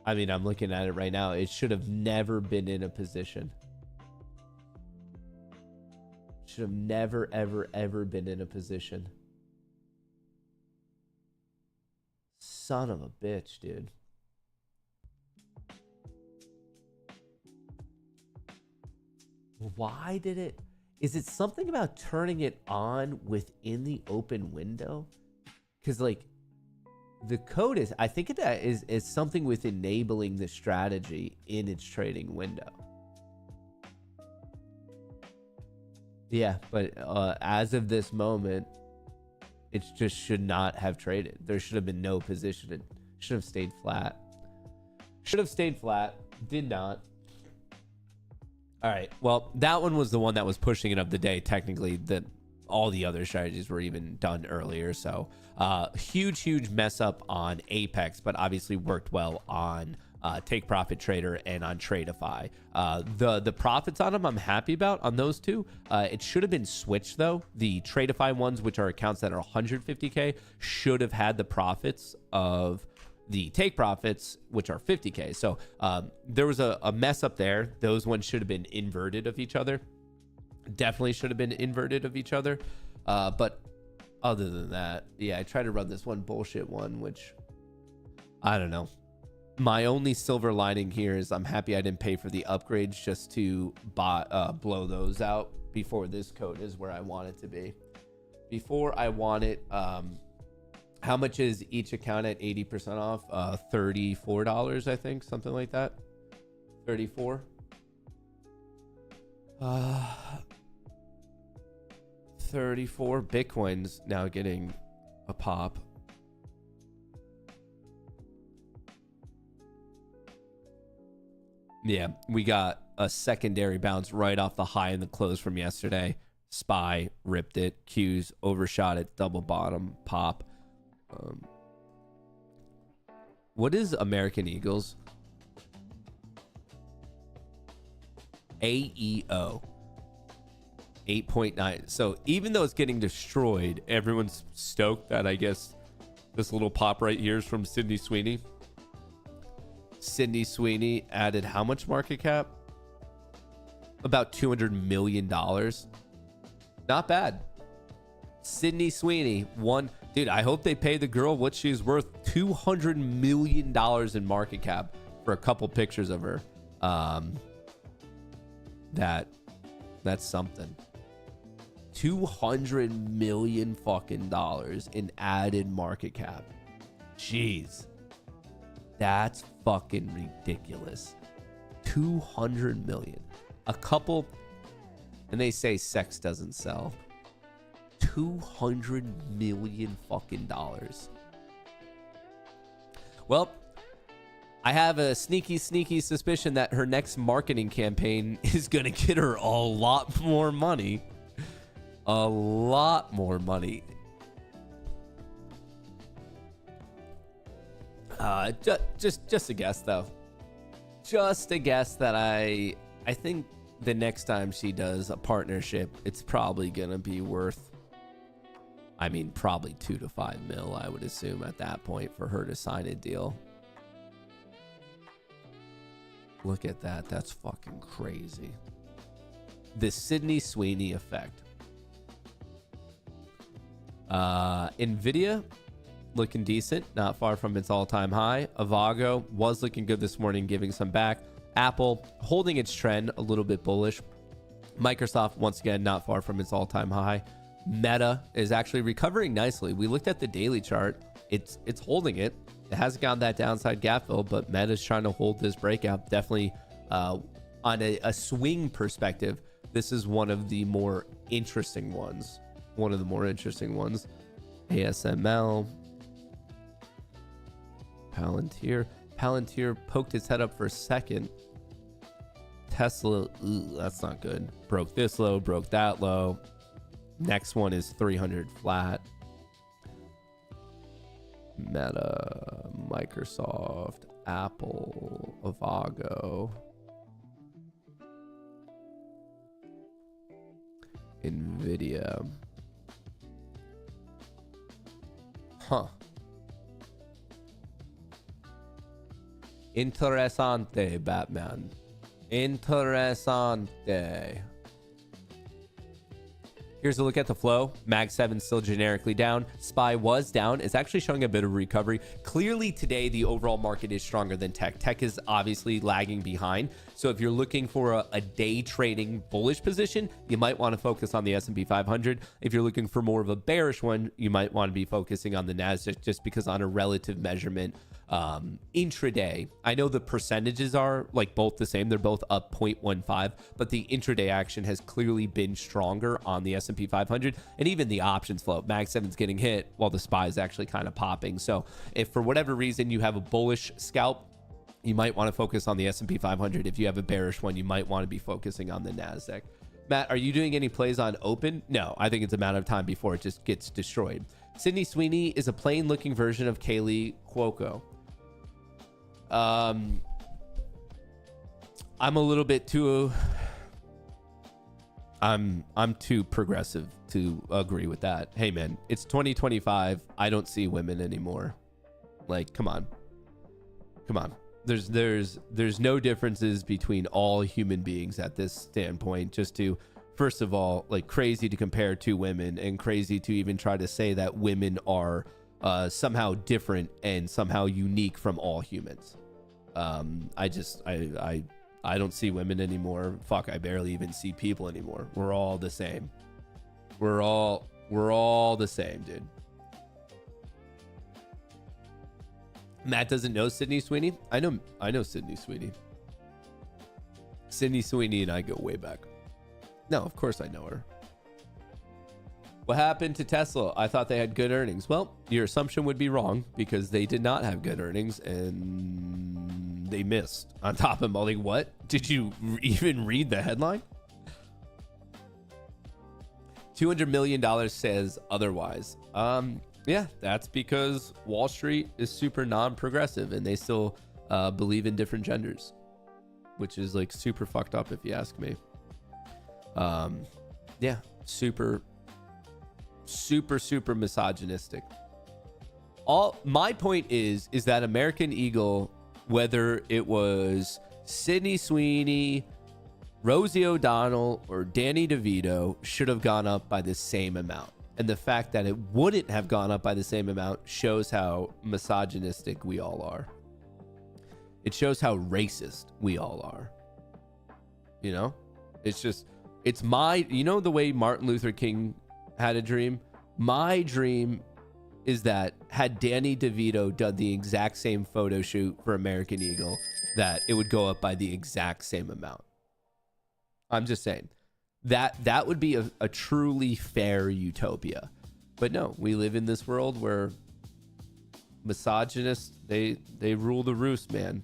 I mean, I'm looking at it right now. It should have never been in a position. Should have never, ever, ever been in a position. Son of a bitch, dude. Why did it? Is it something about turning it on within the open window? Because, like, the code is, I think it is something with enabling the strategy in its trading window. Yeah, but as of this moment, it just should not have traded. There should have been no position. It should have stayed flat. Should have stayed flat. Did not. All right. Well, that one was the one that was pushing it of the day. Technically, all the other strategies were even done earlier. So huge mess up on Apex, but obviously worked well on Take Profit Trader and on Tradeify. The profits on them I'm happy about on those two. It should have been switched though. The Tradeify ones, which are accounts that are 150K, should have had the profits of the Take Profits, which are 50K. So there was a mess up there. Those ones should have been inverted of each other. Definitely should have been inverted of each other. But other than that, yeah, I tried to run this one bullshit one, which I don't know. My only silver lining here is I'm happy I didn't pay for the upgrades just to blow those out before this code is where I want it to be. Before I want it, how much is each account at 80% off? $34, I think, something like that. 34. 34 Bitcoin's now getting a pop. Yeah, we got a secondary bounce right off the high in the close from yesterday. SPY ripped it. Q's overshot it. Double bottom pop. What is American Eagles? AEO. 8.9. So even though it's getting destroyed, everyone's stoked that I guess this little pop right here is from Sydney Sweeney. Sydney Sweeney added how much market cap? About $200 million. Not bad. Sydney Sweeney won. Dude, I hope they pay the girl what she's worth. $200 million in market cap for a couple pictures of her. That's something. $200 million fucking dollars in added market cap. Jeez. That's fucking ridiculous. 200 million. A couple, and they say sex doesn't sell. 200 million fucking dollars. Well, I have a sneaky suspicion that her next marketing campaign is going to get her a lot more money. A lot more money. Just a guess though. Just a guess that I think the next time she does a partnership, it's probably gonna be worth, I mean, probably 2 to 5 mil, I would assume at that point for her to sign a deal. Look at that. That's fucking crazy. The Sydney Sweeney effect. Nvidia looking decent, not far from its all-time high. Avago was looking good this morning, giving some back. Apple holding its trend, a little bit bullish. Microsoft once again not far from its all-time high. Meta is actually recovering nicely. We looked at the daily chart. It's holding it. It hasn't gotten that downside gap fill, but Meta's trying to hold this breakout. Definitely on a swing perspective, this is one of the more interesting ones. One of the more interesting ones. ASML. Palantir poked its head up for a second. Tesla, that's not good. Broke this low, broke that low. Next one is 300 flat. Meta, Microsoft, Apple, Avago, Nvidia. Huh. Interessante, Batman. Interessante. Here's a look at the flow. Mag 7 still generically down. SPY was down. It's actually showing a bit of recovery. Clearly today, the overall market is stronger than tech. Tech is obviously lagging behind. So if you're looking for a day trading bullish position, you might want to focus on the S&P 500. If you're looking for more of a bearish one, you might want to be focusing on the NASDAQ just because on a relative measurement, intraday, I know the percentages are like both the same. They're both up 0.15, but the intraday action has clearly been stronger on the S&P 500 and even the options flow. Mag 7's getting hit while the SPY is actually kind of popping. So if for whatever reason you have a bullish scalp, you might want to focus on the S&P 500. If you have a bearish one, you might want to be focusing on the NASDAQ. Matt, are you doing any plays on open? No, I think it's a matter of time before it just gets destroyed. Sydney Sweeney is a plain looking version of Kaylee Cuoco. I'm a little bit too I'm too progressive to agree with that. Hey man, it's 2025. I don't see women anymore. Like, come on. There's no differences between all human beings at this standpoint. Just to, first of all, like, crazy to compare two women and crazy to even try to say that women are somehow different and somehow unique from all humans. I don't see women anymore. Fuck, I barely even see people anymore. We're all the same. We're all the same, dude. Matt doesn't know Sydney Sweeney. I know Sydney Sweeney. Sydney Sweeney and I go way back. No, of course I know her. What happened to Tesla? I thought they had good earnings. Well, your assumption would be wrong because they did not have good earnings, and they missed on top of them. Like, what? Did you even read the headline? $200 million says otherwise. Yeah, that's because Wall Street is super non-progressive and they still believe in different genders, which is like super fucked up if you ask me. Yeah, super misogynistic. My point is that American Eagle, whether it was Sydney Sweeney, Rosie O'Donnell, or Danny DeVito, should have gone up by the same amount. And the fact that it wouldn't have gone up by the same amount shows how misogynistic we all are. It shows how racist we all are. You know? It's my, you know, the way Martin Luther King had a dream? My dream is that had Danny DeVito done the exact same photo shoot for American Eagle, that it would go up by the exact same amount. I'm just saying that would be a truly fair utopia. But no, we live in this world where misogynists, they rule the roost, man.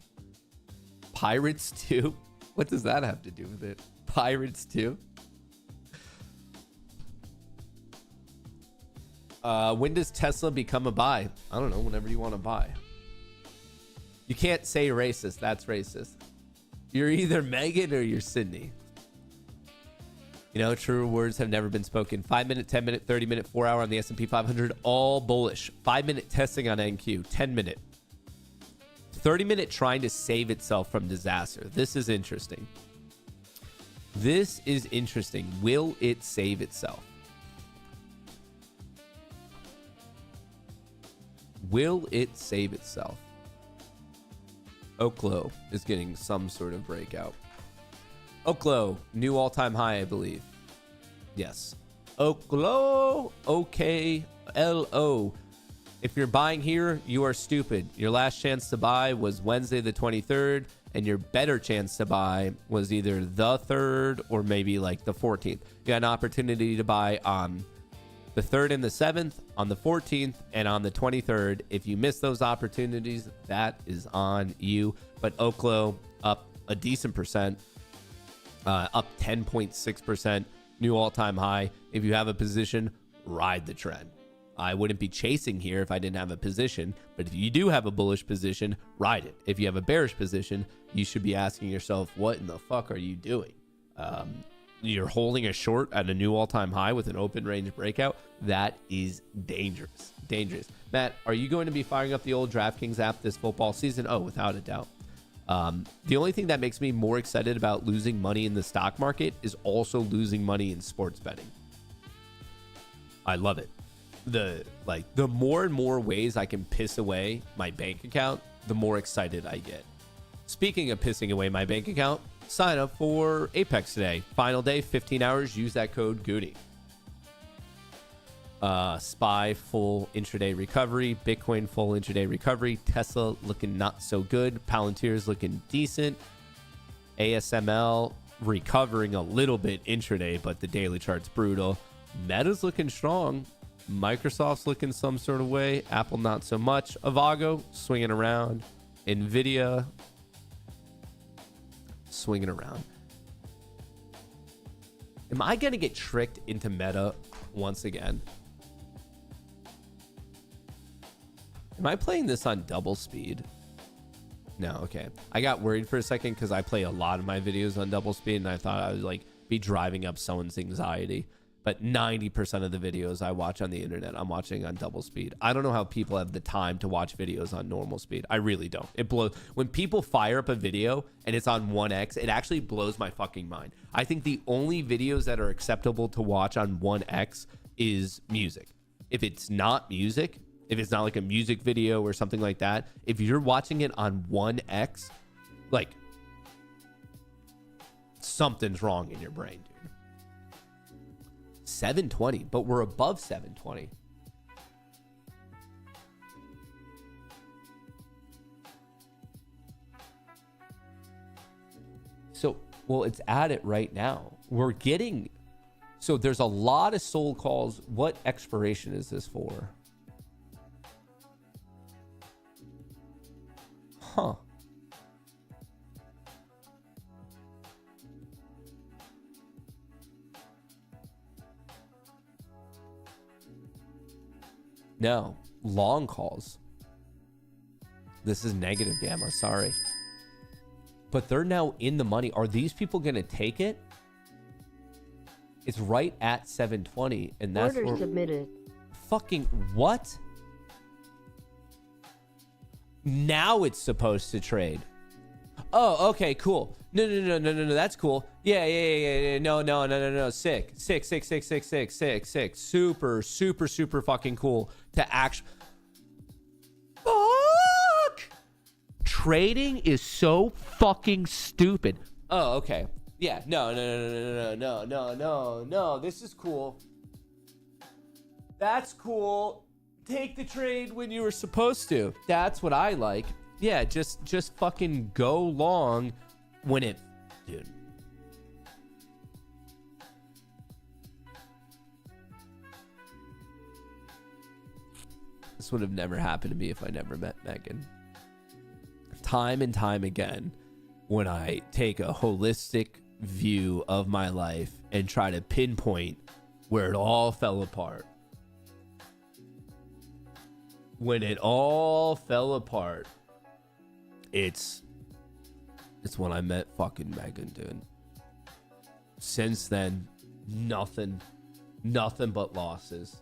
Pirates too? What does that have to do with it? Pirates too? When does Tesla become a buy? I don't know, whenever you want to buy. You can't say racist. That's racist. You're either Megan or you're Sydney. You know, truer words have never been spoken. 5 minute, 10 minute, 30 minute, 4 hour on the S&P 500, all bullish. 5 minute testing on NQ, 10 minute. 30 minute trying to save itself from disaster. This is interesting. This is interesting. Will it save itself? Will it save itself? Oklo is getting some sort of breakout. Oklo, new all-time high, I believe. Yes. Oklo, OKLO. If you're buying here, you are stupid. Your last chance to buy was Wednesday the 23rd, and your better chance to buy was either the 3rd or maybe like the 14th. You got an opportunity to buy on the 3rd and the 7th, on the 14th, and on the 23rd. If you miss those opportunities, that is on you. But Oklo up a decent percent. Up 10.6%, new all-time high. If you have a position, ride the trend. I wouldn't be chasing here if I didn't have a position, but if you do have a bullish position, ride it. If you have a bearish position, you should be asking yourself, what in the fuck are you doing? You're holding a short at a new all-time high with an open range breakout. That is dangerous. Dangerous. Matt, are you going to be firing up the old DraftKings app this football season? Oh, without a doubt. The only thing that makes me more excited about losing money in the stock market is also losing money in sports betting. I love it. The more and more ways I can piss away my bank account, the more excited I get. Speaking of pissing away my bank account, sign up for Apex today. Final day, 15 hours. Use that code Goody. SPY full intraday recovery, Bitcoin full intraday recovery, Tesla looking not so good, Palantir's looking decent, ASML recovering a little bit intraday, but the daily chart's brutal. Meta's looking strong, Microsoft's looking some sort of way, Apple not so much, Avago swinging around, Nvidia swinging around. Am I gonna get tricked into Meta once again? Am I playing this on double speed? No, okay. I got worried for a second because I play a lot of my videos on double speed and I thought I would like be driving up someone's anxiety. But 90% of the videos I watch on the internet, I'm watching on double speed. I don't know how people have the time to watch videos on normal speed. I really don't. It blows. When people fire up a video and it's on 1x, it actually blows my fucking mind. I think the only videos that are acceptable to watch on 1x is music. If it's not music, if it's not like a music video or something like that, if you're watching it on 1x, like something's wrong in your brain, dude. 720, but we're above 720. So, well, it's at it right now. We're getting, so there's a lot of sold calls. What expiration is this for? Huh. No, long calls. This is negative gamma, sorry. But they're now in the money. Are these people going to take it? It's right at 720, and that's Order submitted. fucking what? Now it's supposed to trade. Oh, okay, cool. No, that's cool. Yeah. No. Sick. Super fucking cool to actually. Fuck! Trading is so fucking stupid. Oh, okay. Yeah, no. This is cool. That's cool. Take the trade when you were supposed to. That's what I like. Yeah, just fucking go long when it, dude. This would have never happened to me if I never met Megan. Time and time again, when I take a holistic view of my life and try to pinpoint where it all fell apart. When it all fell apart, it's when I met fucking Megan, dude. Since then, nothing but losses.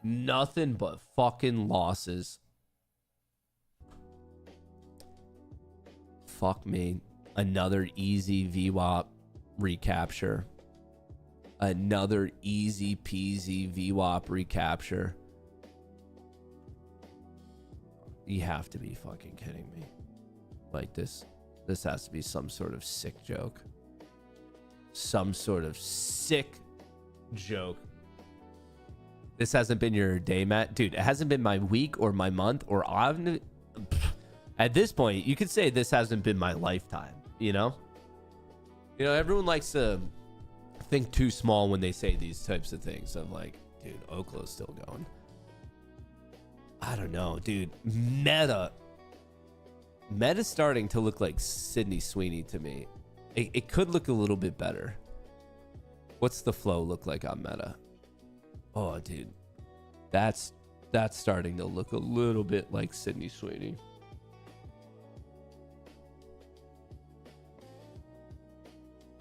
Nothing but fucking losses. Fuck me. Another easy VWAP recapture. Another easy peasy VWAP recapture. You have to be fucking kidding me. Like this has to be some sort of sick joke. Some sort of sick joke. This hasn't been your day, Matt. Dude, it hasn't been my week or my month or at this point, you could say this hasn't been my lifetime, you know? You know, everyone likes to think too small when they say these types of things of like, dude, Oklo's still going. I don't know, dude. Meta's starting to look like Sydney Sweeney to me. It could look a little bit better. What's the flow look like on Meta? Oh, dude. That's starting to look a little bit like Sydney Sweeney.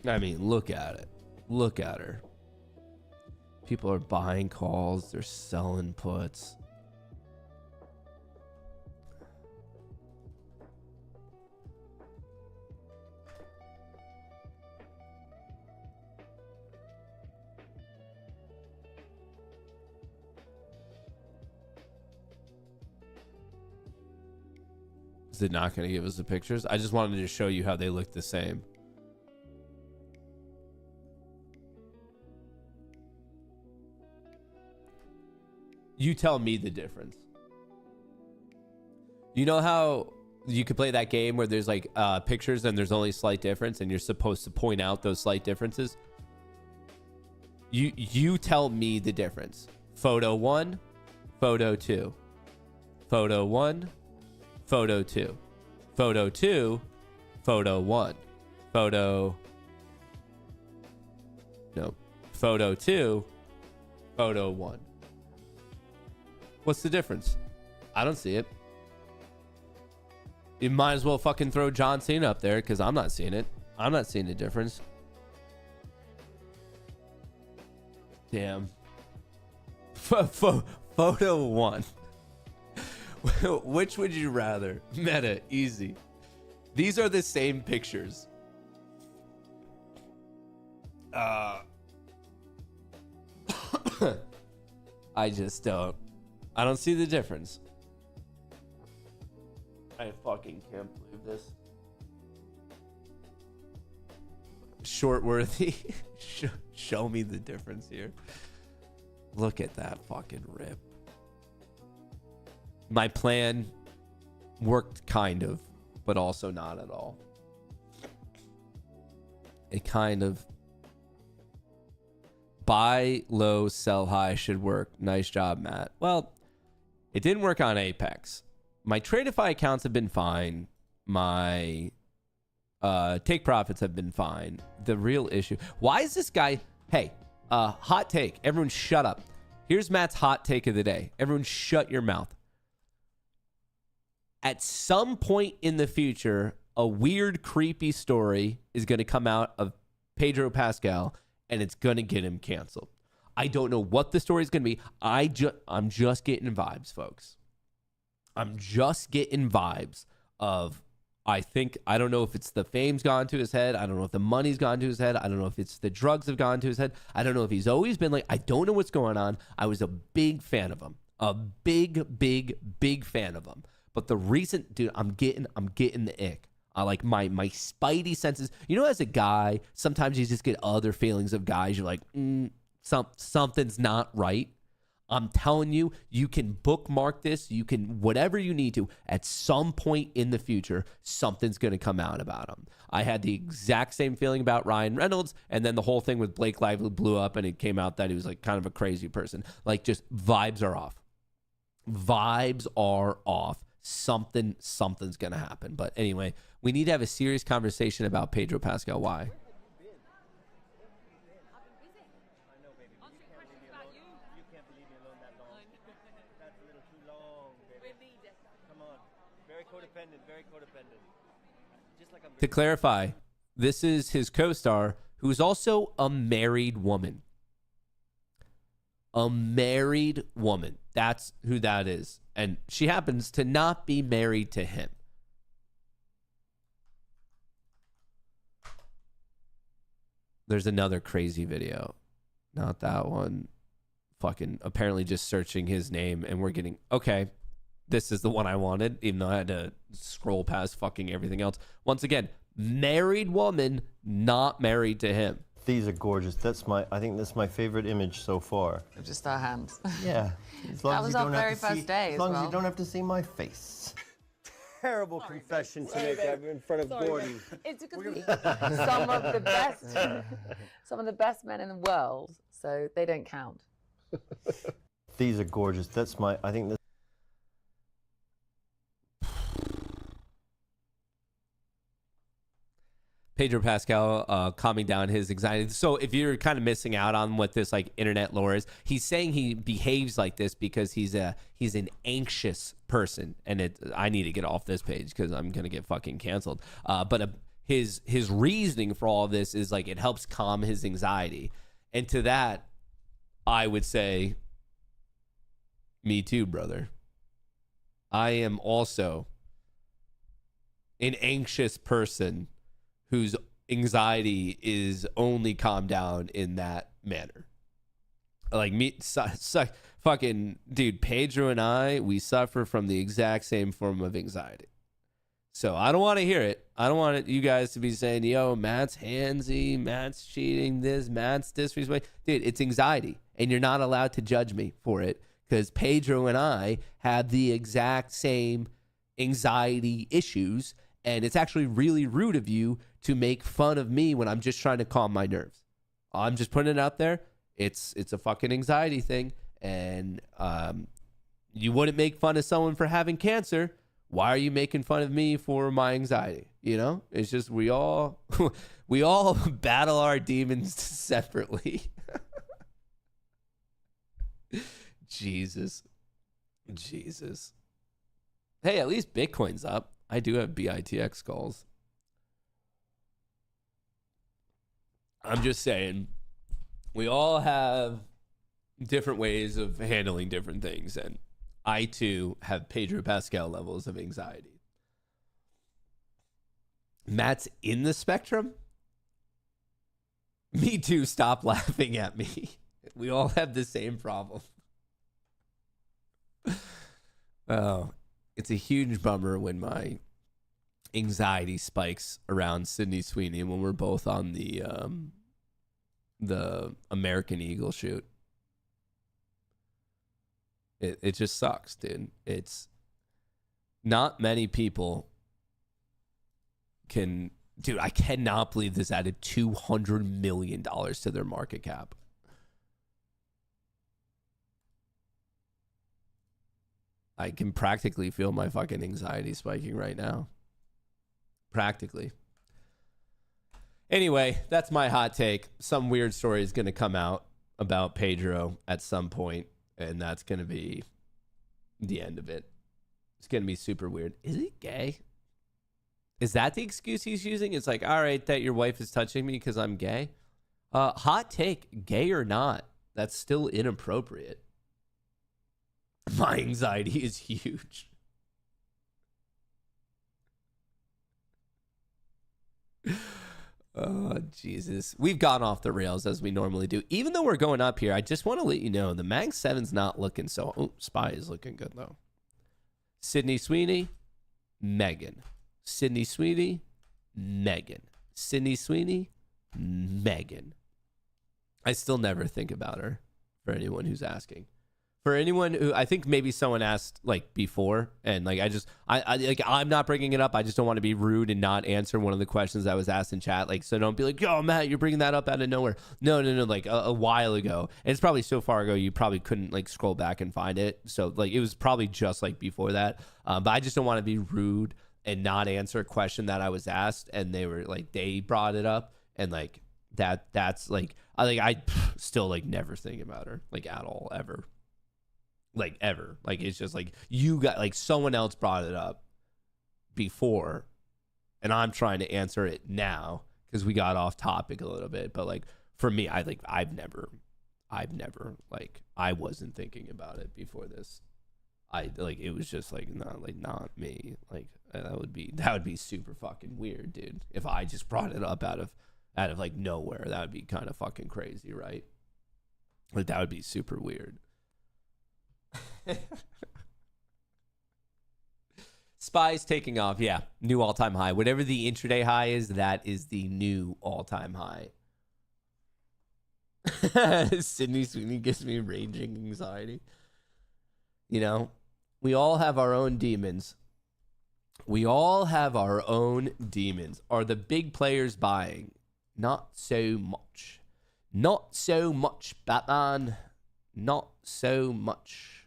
I mean, look at it. Look at her. People are buying calls. They're selling puts. Is it not going to give us the pictures? I just wanted to show you how they look the same. You tell me the difference. You know how you could play that game where there's like pictures and there's only slight difference and you're supposed to point out those slight differences? You tell me the difference. Photo 1, photo 2. Photo 1, photo 2. Photo 2, photo 1. Photo 2, photo 1. What's the difference? I don't see it. You might as well fucking throw John Cena up there because I'm not seeing it. I'm not seeing the difference. Damn. Photo 1. Which would you rather? Meta, easy. These are the same pictures. I just don't. I don't see the difference. I fucking can't believe this. Shortworthy. Show me the difference here. Look at that fucking rip. My plan worked kind of, but also not at all. It kind of buy low, sell high should work. Nice job, Matt. Well, it didn't work on Apex. My Tradeify accounts have been fine. My take profits have been fine. The real issue. Why is this guy? Hey, hot take. Everyone shut up. Here's Matt's hot take of the day. Everyone shut your mouth. At some point in the future, a weird, creepy story is going to come out of Pedro Pascal, and it's going to get him canceled. I don't know what the story is going to be. I'm just getting vibes, folks. I'm just getting vibes of, I don't know if it's the fame's gone to his head. I don't know if the money's gone to his head. I don't know if it's the drugs have gone to his head. I don't know if he's always been like, I don't know what's going on. I was a big fan of him. A big, big, big fan of him. But the recent, dude, I'm getting the ick. I like my spidey senses. You know, as a guy, sometimes you just get other feelings of guys. You're like, something's not right. I'm telling you, you can bookmark this. You can, whatever you need to. At some point in the future, something's going to come out about him. I had the exact same feeling about Ryan Reynolds, and then the whole thing with Blake Lively blew up, and it came out that he was like kind of a crazy person. Like, just vibes are off. Vibes are off. Something's going to happen. But anyway, we need to have a serious conversation about Pedro Pascal. Why? To clarify, this is his co-star, who is also a married woman. A married woman. That's who that is. And she happens to not be married to him. There's another crazy video. Not that one. Fucking apparently just searching his name, and we're getting, okay, this is the one I wanted, even though I had to scroll past fucking everything else. Once again, married woman, not married to him. These are gorgeous. I think that's my favorite image so far. Just our hands. Yeah. That was our very first day as long as you don't have to see my face. Terrible confession to make in front of Gordon. It's because some of the best men in the world, so they don't count. These are gorgeous. I think that's Pedro Pascal calming down his anxiety. So if you're kind of missing out on what this like internet lore is, he's saying he behaves like this because he's an anxious person, and I need to get off this page because I'm gonna get fucking canceled. But his reasoning for all of this is like it helps calm his anxiety, and to that, I would say, me too, brother. I am also an anxious person whose anxiety is only calmed down in that manner. Like me, fucking dude, Pedro and I, we suffer from the exact same form of anxiety. So I don't want to hear it. I don't want you guys to be saying, yo, Matt's handsy, Matt's cheating this, Matt's disrespect. Dude, it's anxiety, and you're not allowed to judge me for it because Pedro and I have the exact same anxiety issues, and it's actually really rude of you to make fun of me when I'm just trying to calm my nerves. I'm just putting it out there. It's a fucking anxiety thing, and you wouldn't make fun of someone for having cancer. Why are you making fun of me for my anxiety? You know, it's just we all battle our demons separately. Jesus. Hey, at least Bitcoin's up. I do have BITX calls. I'm just saying, we all have different ways of handling different things, and I too have Pedro Pascal levels of anxiety. Matt's in the spectrum? Me too, stop laughing at me. We all have the same problem. Oh, it's a huge bummer when my anxiety spikes around Sydney Sweeney when we're both on the American Eagle shoot. It just sucks, dude. It's not many people can... Dude, I cannot believe this added $200 million to their market cap. I can practically feel my fucking anxiety spiking right now. Practically. Anyway, that's my hot take. Some weird story is going to come out about Pedro at some point. And that's going to be the end of it. It's going to be super weird. Is he gay? Is that the excuse he's using? It's like, all right, that your wife is touching me because I'm gay. Hot take, gay or not, that's still inappropriate. My anxiety is huge. Oh, Jesus. We've gone off the rails as we normally do. Even though we're going up here, I just want to let you know the Mag 7's not looking so... Oh, Spy is looking good, though. Sydney Sweeney, Megan. Sydney Sweeney, Megan. Sydney Sweeney, Megan. I still never think about her, for anyone who's asking. For anyone who, I think maybe someone asked like before, and like I'm not bringing it up. I just don't want to be rude and not answer one of the questions that was asked in chat. Like, so don't be like, yo, Matt, you're bringing that up out of nowhere. No. Like a while ago, and it's probably so far ago you probably couldn't like scroll back and find it. So like it was probably just like before that. But I just don't want to be rude and not answer a question that I was asked, and they brought it up, and like that's like I still like never think about her like at all ever. Like ever. Like it's just like you got like someone else brought it up before and I'm trying to answer it now because we got off topic a little bit. But like for me, I've never like I wasn't thinking about it before this. It was just like not me. Like that would be super fucking weird, dude. If I just brought it up out of like nowhere, that would be kind of fucking crazy, right? Like that would be super weird. Spy's taking off. Yeah, new all-time high. Whatever the intraday high is, that is the new all-time high. Sydney Sweeney gives me raging anxiety. You know, we all have our own demons. We all have our own demons. Are the big players buying? Not so much. Not so much, Batman. Not so much.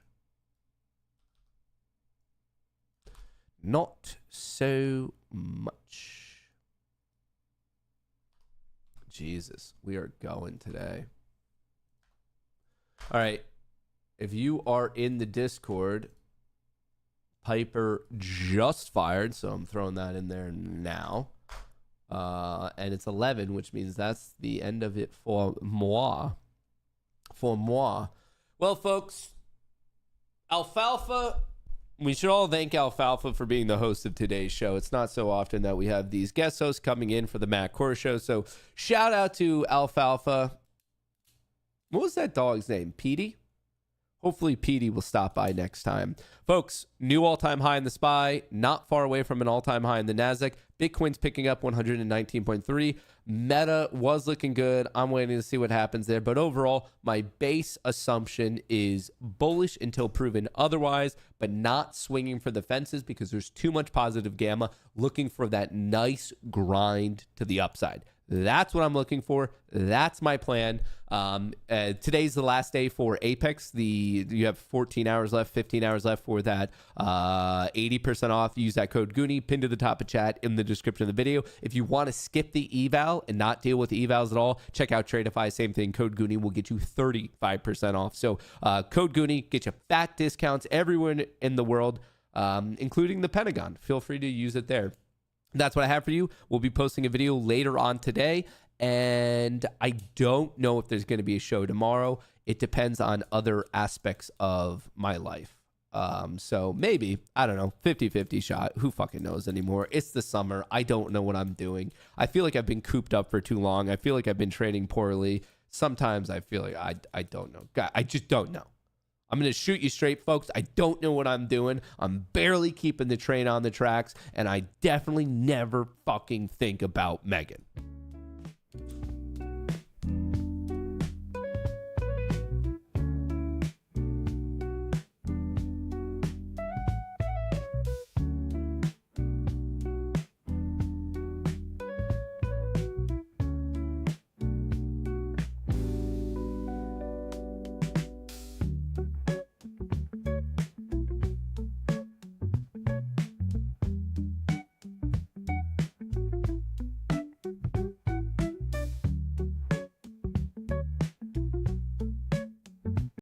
Not so much. Jesus, we are going today. All right. If you are in the Discord, Piper just fired, so I'm throwing that in there now. And it's 11, which means that's the end of it for moi. For moi. Well, folks, Alfalfa... We should all thank Alfalfa for being the host of today's show. It's not so often that we have these guest hosts coming in for the Matt Kohrs show. So shout out to Alfalfa. What was that dog's name? Petey? Hopefully Petey will stop by next time. Folks, new all-time high in the SPY. Not far away from an all-time high in the NASDAQ. Bitcoin's picking up 119.3. Meta was looking good. I'm waiting to see what happens there. But overall, my base assumption is bullish until proven otherwise, but not swinging for the fences because there's too much positive gamma, looking for that nice grind to the upside. That's what I'm looking for. That's my plan. Today's the last day for Apex. You have 14 hours left, 15 hours left for that 80% off. Use that code Goonie, pinned to the top of chat in the description of the video. If you want to skip the eval and not deal with evals at all, check out Tradeify. Same thing. Code Goonie will get you 35% off. So code Goonie, get you fat discounts everywhere in the world, including the Pentagon. Feel free to use it there. That's what I have for you. We'll be posting a video later on today, and I don't know if there's going to be a show tomorrow. It depends on other aspects of my life. So maybe, I don't know, 50-50 shot. Who fucking knows anymore? It's the summer. I don't know what I'm doing. I feel like I've been cooped up for too long. I feel like I've been trading poorly. Sometimes I feel like I don't know. God, I just don't know. I'm going to shoot you straight, folks. I don't know what I'm doing. I'm barely keeping the train on the tracks, and I definitely never fucking think about Megan.